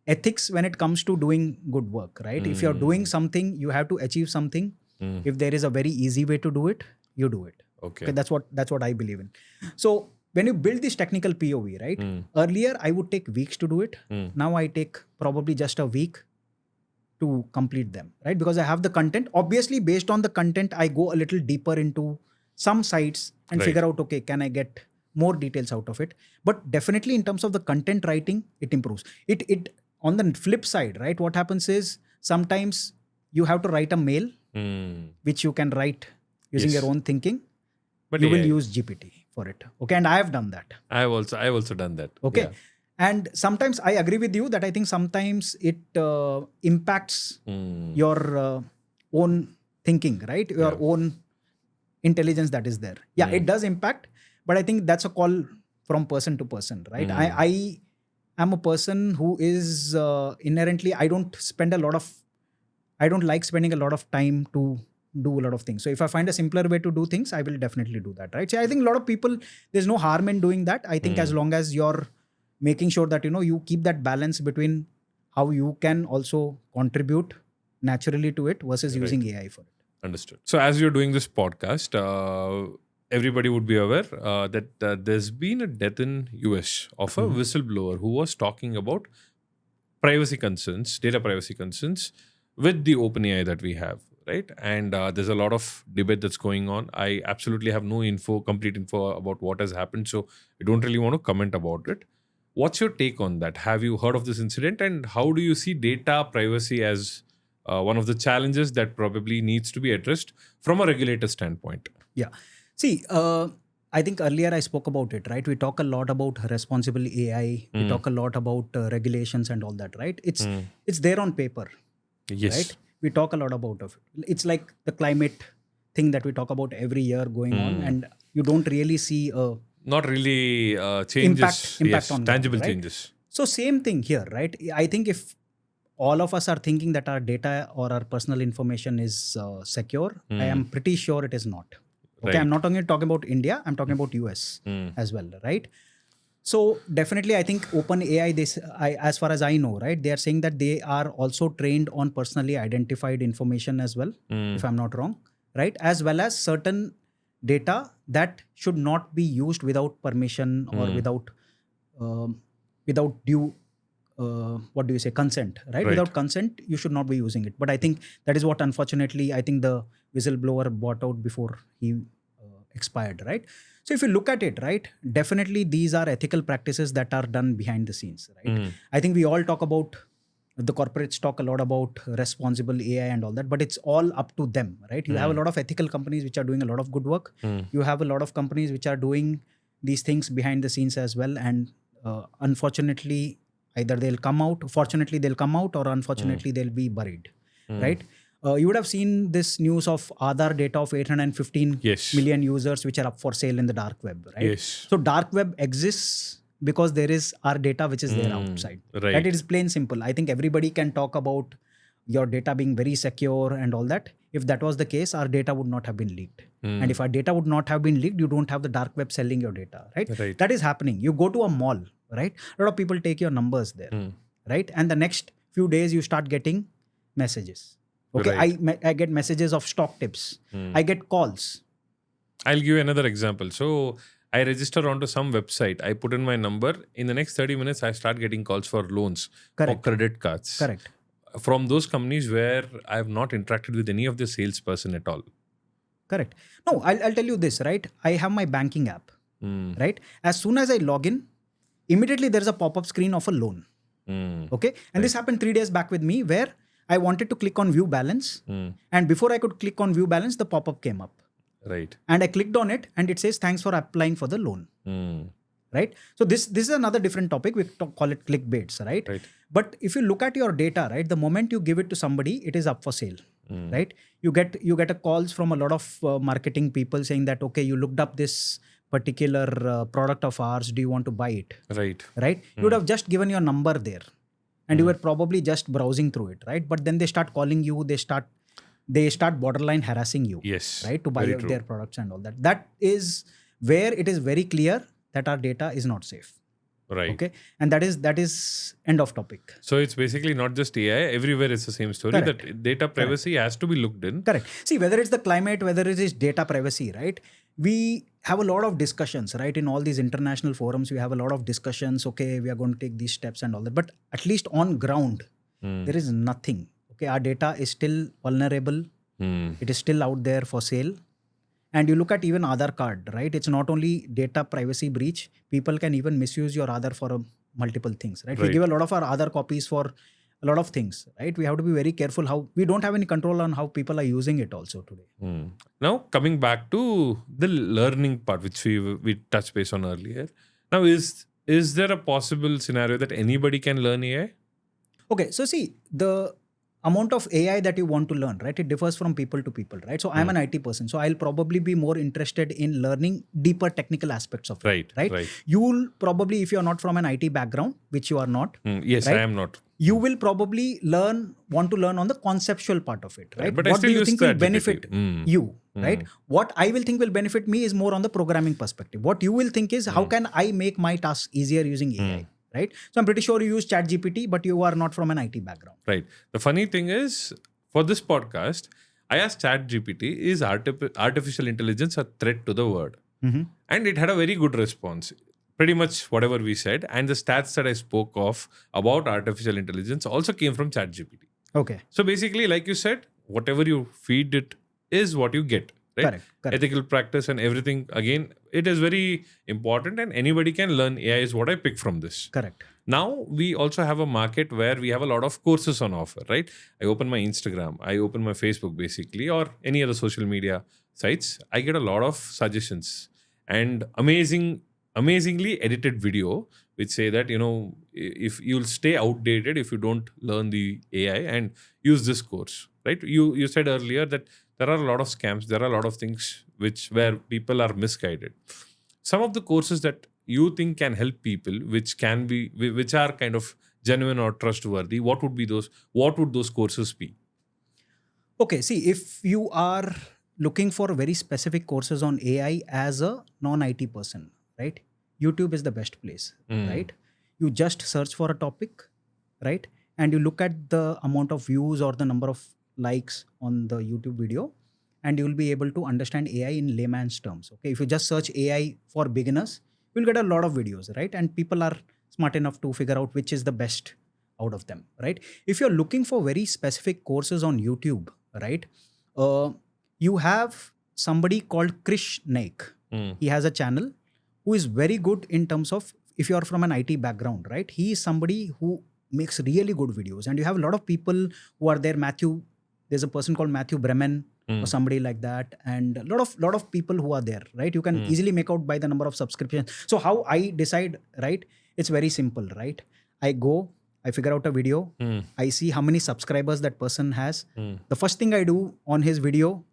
ethics when it comes to doing good work, right? If you're doing something, you have to achieve something. If there is a very easy way to do it, you do it. Okay, that's what I believe in. So when you build this technical POV, right? Earlier, I would take weeks to do it. Now I take probably just a week to complete them, right? Because I have the content. Obviously, based on the content, I go a little deeper into some sites and figure out, okay, can I get more details out of it? But definitely in terms of the content writing, it improves. It on the flip side, right? What happens is sometimes you have to write a mail, which you can write using your own thinking. But you will use GPT for it. Okay. And I have done that. I have also done that. Okay. Yeah. And sometimes I agree with you that I think sometimes it impacts your own thinking, right? Your own intelligence that is there. Yeah, it does impact, but I think that's a call from person to person, right? I'm a person who is inherently, I don't like spending a lot of time to do a lot of things. So if I find a simpler way to do things, I will definitely do that, right? So I think a lot of people, there's no harm in doing that. I think as long as you're making sure that, you keep that balance between how you can also contribute naturally to it versus using AI for it. Understood. So as you're doing this podcast, everybody would be aware that there's been a death in US of a whistleblower who was talking about privacy concerns, data privacy concerns with the OpenAI that we have, right? And there's a lot of debate that's going on. I absolutely have no complete info about what has happened, so I don't really want to comment about it. What's your take on that? Have you heard of this incident, and how do you see data privacy as one of the challenges that probably needs to be addressed from a regulator standpoint? Yeah. See, I think earlier I spoke about it, right? We talk a lot about responsible AI. We talk a lot about regulations and all that, right? It's there on paper, Yes. right? We talk a lot about it. It's like the climate thing that we talk about every year going on, and you don't really see a not really changes. impact on tangible ground, right? changes. So same thing here, right? I think if all of us are thinking that our data or our personal information is secure, I am pretty sure it is not. Okay, Right. I'm not only talking about India, I'm talking about US as well, right? So definitely, I think OpenAI, as far as I know, right, they are saying that they are also trained on personally identified information as well, if I'm not wrong, right? As well as certain data that should not be used without permission or without due consent, right? Without consent, you should not be using it. But I think that is what, unfortunately, I think the whistleblower bought out before he expired, right? So if you look at it, right, definitely these are ethical practices that are done behind the scenes, right? I think we all talk about, the corporates talk a lot about responsible AI and all that, but it's all up to them, right? You have a lot of ethical companies which are doing a lot of good work. You have a lot of companies which are doing these things behind the scenes as well. And unfortunately, either they'll come out, fortunately they'll come out, or unfortunately they'll be buried, right? You would have seen this news of Aadhaar data of 815 million users which are up for sale in the dark web, right? Yes. So dark web exists because there is our data which is there outside. Right. That it is plain simple. I think everybody can talk about your data being very secure and all that. If that was the case, our data would not have been leaked. And if our data would not have been leaked, you don't have the dark web selling your data, right? That is happening. You go to a mall, right? A lot of people take your numbers there, right? And the next few days you start getting messages. Okay, Right. I get messages of stock tips. I get calls. I'll give you another example. So I register onto some website. I put in my number. In the next 30 minutes, I start getting calls for loans or credit cards. Correct. From those companies where I have not interacted with any of the salesperson at all. Correct. No, I'll tell you this, right? I have my banking app, right? As soon as I log in, immediately there's a pop-up screen of a loan. Okay. And this happened 3 days back with me, where I wanted to click on view balance. And before I could click on view balance, the pop-up came up. Right. And I clicked on it and it says, thanks for applying for the loan. Right. So this is another different topic. We call it clickbaits, right? But if you look at your data, right, the moment you give it to somebody, it is up for sale. Right. You get a calls from a lot of marketing people saying that, okay, you looked up this particular product of ours. Do you want to buy it? Right. You would have just given your number there. And you were probably just browsing through it, right? But then they start calling you, they start borderline harassing you, right? To buy their products and all that. That is where it is very clear that our data is not safe. Right. Okay. And that is end of topic. So it's basically not just AI. Everywhere it's the same story. Correct. That data privacy has to be looked in. Correct. See, whether it's the climate, whether it is data privacy, right? We have a lot of discussions, right? In all these international forums, we have a lot of discussions. Okay, we are going to take these steps and all that. But at least on ground, there is nothing. Okay, our data is still vulnerable. It is still out there for sale. And you look at even Aadhaar card, right? It's not only data privacy breach. People can even misuse your Aadhaar for multiple things, right? We give a lot of our Aadhaar copies for a lot of things, right? We have to be very careful how we don't have any control on how people are using it also today. Now, coming back to the learning part, which we touched base on earlier. Now, is there a possible scenario that anybody can learn AI? Okay, so see, the amount of AI that you want to learn, right? It differs from people to people, right? So I'm an IT person, so I'll probably be more interested in learning deeper technical aspects of it, right? You'll probably, if you're not from an IT background, which you are not, Yes, right? I am not. You will probably want to learn on the conceptual part of it, right? But I What still do you use think will ChatGPT. benefit you, right? What I will think will benefit me is more on the programming perspective. What you will think is how can I make my task easier using AI, right? So I'm pretty sure you use ChatGPT, but you are not from an IT background. Right. The funny thing is, for this podcast, I asked ChatGPT, is artificial intelligence a threat to the world? And it had a very good response. Pretty much whatever we said. And the stats that I spoke of about artificial intelligence also came from ChatGPT. Okay. So basically, like you said, whatever you feed it is what you get. Right? Correct. Ethical practice and everything. Again, it is very important, and anybody can learn AI is what I pick from this. Correct. Now we also have a market where we have a lot of courses on offer, right? I open my Instagram, I open my Facebook basically, or any other social media sites. I get a lot of suggestions and amazingly edited video which say that, if you'll stay outdated if you don't learn the AI and use this course, right? You said earlier that there are a lot of scams, there are a lot of things where people are misguided. Some of the courses that you think can help people, which are kind of genuine or trustworthy, what would those courses be? Okay, see, if you are looking for very specific courses on AI as a non-IT person, right? YouTube is the best place, right? You just search for a topic, right? And you look at the amount of views or the number of likes on the YouTube video, and you will be able to understand AI in layman's terms. Okay, if you just search AI for beginners, you'll get a lot of videos, right? And people are smart enough to figure out which is the best out of them, right? If you're looking for very specific courses on YouTube, right? You have somebody called Krish Naik. He has a channel who is very good in terms of, if you're from an IT background, right? He is somebody who makes really good videos. And you have a lot of people who are there. There's a person called Matthew Bremen or somebody like that. And a lot of people who are there, right? You can easily make out by the number of subscriptions. So how I decide, right? It's very simple, right? I figure out a video. I see how many subscribers that person has. The first thing I do on his video,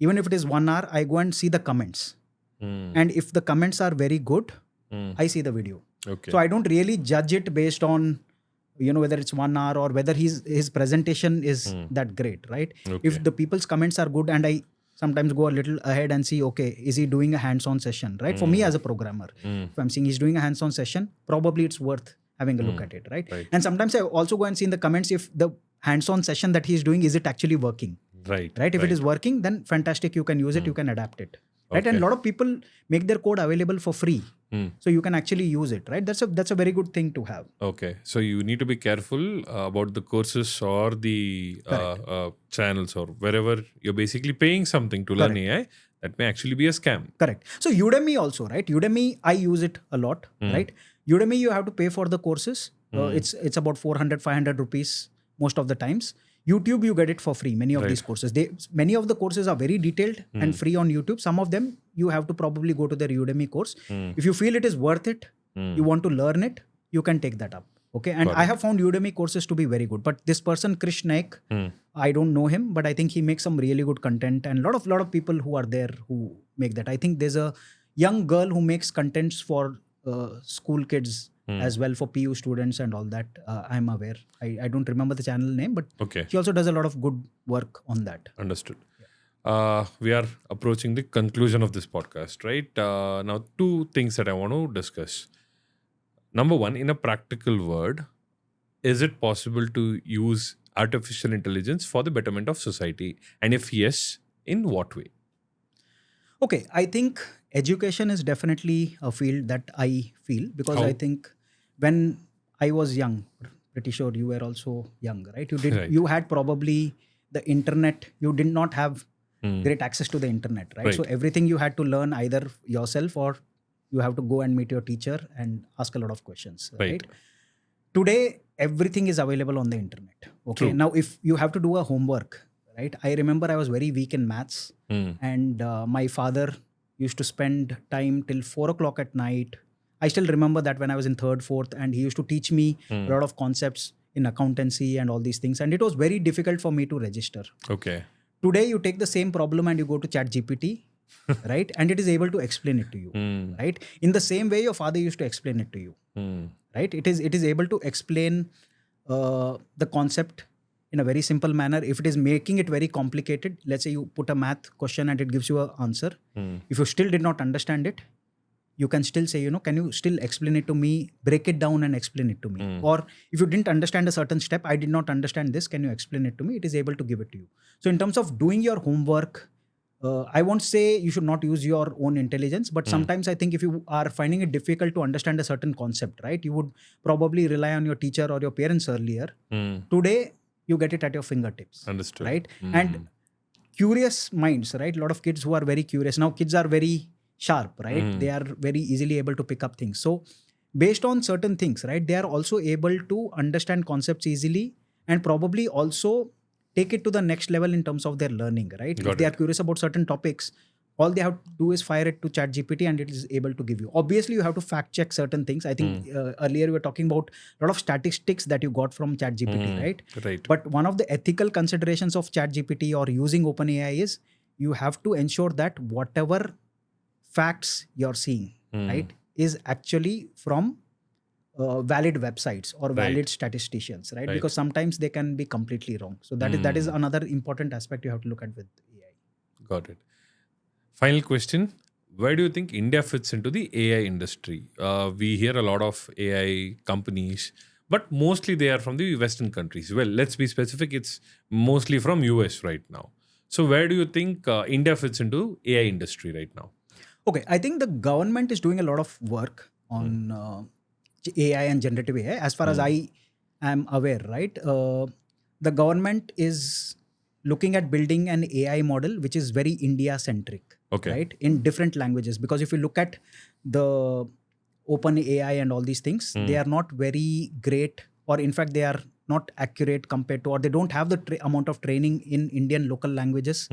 even if it is 1 hour, I go and see the comments. And if the comments are very good, I see the video. Okay. So I don't really judge it based on, whether it's 1 hour or whether his presentation is that great, right? Okay. If the people's comments are good, and I sometimes go a little ahead and see, okay, is he doing a hands-on session, right? For me as a programmer, if I'm seeing he's doing a hands-on session, probably it's worth having a look at it, right? And sometimes I also go and see in the comments if the hands-on session that he's doing, is it actually working? Right. If it is working, then fantastic, you can use it, you can adapt it. Right? Okay. And a lot of people make their code available for free. So you can actually use it, right? That's a very good thing to have. Okay. So you need to be careful about the courses or the channels or wherever you're basically paying something to learn AI. That may actually be a scam. Correct. So Udemy also, right? Udemy, I use it a lot, right? Udemy, you have to pay for the courses. It's about 400, 500 rupees most of the times. YouTube, you get it for free. Many of these courses, many of the courses are very detailed and free on YouTube. Some of them, you have to probably go to their Udemy course. If you feel it is worth it, you want to learn it, you can take that up. Okay. And I have found Udemy courses to be very good. But this person, Krish Naik, I don't know him, but I think he makes some really good content, and a lot of people who are there who make that. I think there's a young girl who makes contents for school kids as well, for PU students and all that. I'm aware. I don't remember the channel name, but she also does a lot of good work on that. Understood. We are approaching the conclusion of this podcast, right? Now, two things that I want to discuss. Number one, in a practical word, is it possible to use artificial intelligence for the betterment of society? And if yes, in what way? Okay, I think education is definitely a field that I feel, because I think when I was young, pretty sure you were also young, right? You had probably the internet. You did not have great access to the internet, right? So everything you had to learn either yourself, or you have to go and meet your teacher and ask a lot of questions, right? Today, everything is available on the internet. Okay. True. Now, if you have to do a homework, right? I remember I was very weak in maths, and my father used to spend time till 4 o'clock at night. I still remember that when I was in 3rd, 4th, and he used to teach me a lot of concepts in accountancy and all these things, and it was very difficult for me to register. Okay. Today, you take the same problem and you go to ChatGPT, right? And it is able to explain it to you, right? In the same way your father used to explain it to you, right? It is able to explain the concept in a very simple manner. If it is making it very complicated, let's say you put a math question and it gives you an answer. If you still did not understand it, you can still say, can you still explain it to me, break it down and explain it to me? Or if you didn't understand a certain step, I did not understand this, can you explain it to me? It is able to give it to you. So in terms of doing your homework, I won't say you should not use your own intelligence, but sometimes I think if you are finding it difficult to understand a certain concept, right, you would probably rely on your teacher or your parents earlier. Today, you get it at your fingertips. Understood. Right? And curious minds, right? A lot of kids who are very curious. Now, kids are very sharp, right? They are very easily able to pick up things. So, based on certain things, right, they are also able to understand concepts easily and probably also take it to the next level in terms of their learning, right? If they are curious about certain topics, all they have to do is fire it to ChatGPT and it is able to give you. Obviously, you have to fact check certain things. I think earlier we were talking about a lot of statistics that you got from ChatGPT, right? Right. But one of the ethical considerations of ChatGPT or using OpenAI is you have to ensure that whatever facts you're seeing, right, is actually from valid websites or valid statisticians, right? Because sometimes they can be completely wrong. So that is another important aspect you have to look at with AI. Got it. Final question. Where do you think India fits into the AI industry? We hear a lot of AI companies, but mostly they are from the Western countries. Well, let's be specific. It's mostly from US right now. So where do you think India fits into AI industry right now? Okay, I think the government is doing a lot of work on AI and generative AI. As far as I am aware, right, the government is looking at building an AI model which is very India-centric, right, in different languages. Because if you look at the OpenAI and all these things, they are not very great, or in fact, they are not accurate compared to, or they don't have the amount of training in Indian local languages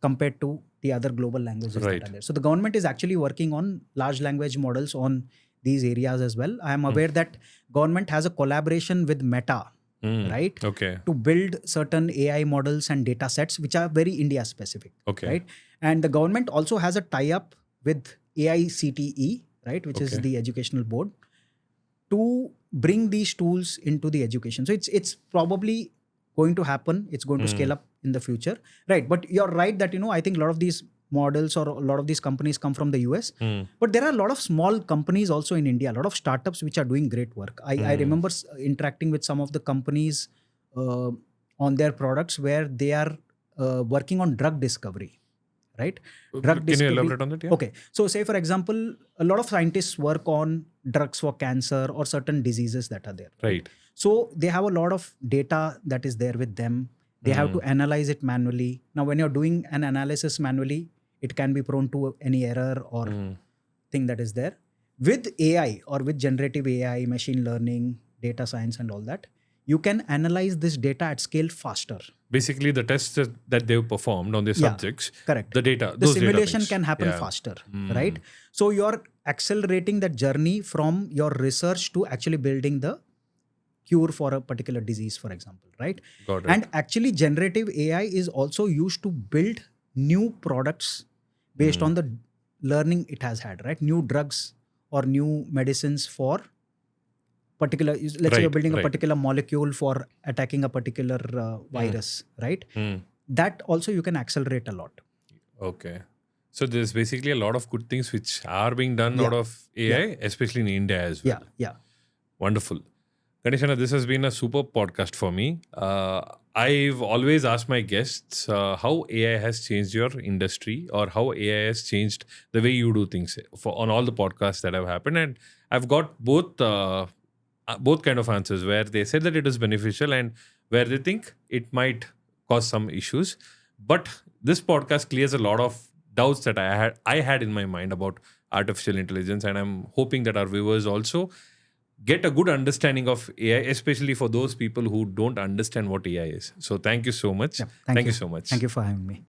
compared to the other global languages that are there. So the government is actually working on large language models on these areas as well. I am aware that government has a collaboration with Meta, right? To build certain AI models and data sets which are very India specific, right? And the government also has a tie-up with AICTE, right, which is the educational board, to bring these tools into the education. So it's probably going to happen. It's going to scale up in the future, right? But you're right that, I think a lot of these models or a lot of these companies come from the US, but there are a lot of small companies also in India, a lot of startups which are doing great work. I remember interacting with some of the companies on their products where they are working on drug discovery, right? Can you elaborate on that? Yeah. Okay. So say, for example, a lot of scientists work on drugs for cancer or certain diseases that are there. Right. So they have a lot of data that is there with them. They have to analyze it manually. Now, when you're doing an analysis manually, it can be prone to any error or thing that is there. With AI or with generative AI, machine learning, data science and all that, you can analyze this data at scale faster. Basically, the tests that they've performed on their subjects, correct. The data, the simulation can happen faster, right? So you're accelerating that journey from your research to actually building the cure for a particular disease, for example, right? Got it. And actually, generative AI is also used to build new products based on the learning it has had, right? New drugs or new medicines for particular, let's say you're building a particular molecule for attacking a particular virus, right? That also you can accelerate a lot. Okay. So there's basically a lot of good things which are being done out of AI, especially in India as well. Yeah. Wonderful. Ganeshana, this has been a super podcast for me. I've always asked my guests how AI has changed your industry or how AI has changed the way you do things on all the podcasts that have happened. And I've got both kind of answers where they said that it is beneficial and where they think it might cause some issues. But this podcast clears a lot of doubts that I had in my mind about artificial intelligence. And I'm hoping that our viewers also get a good understanding of AI, especially for those people who don't understand what AI is. So thank you so much. Thank you so much. Thank you for having me.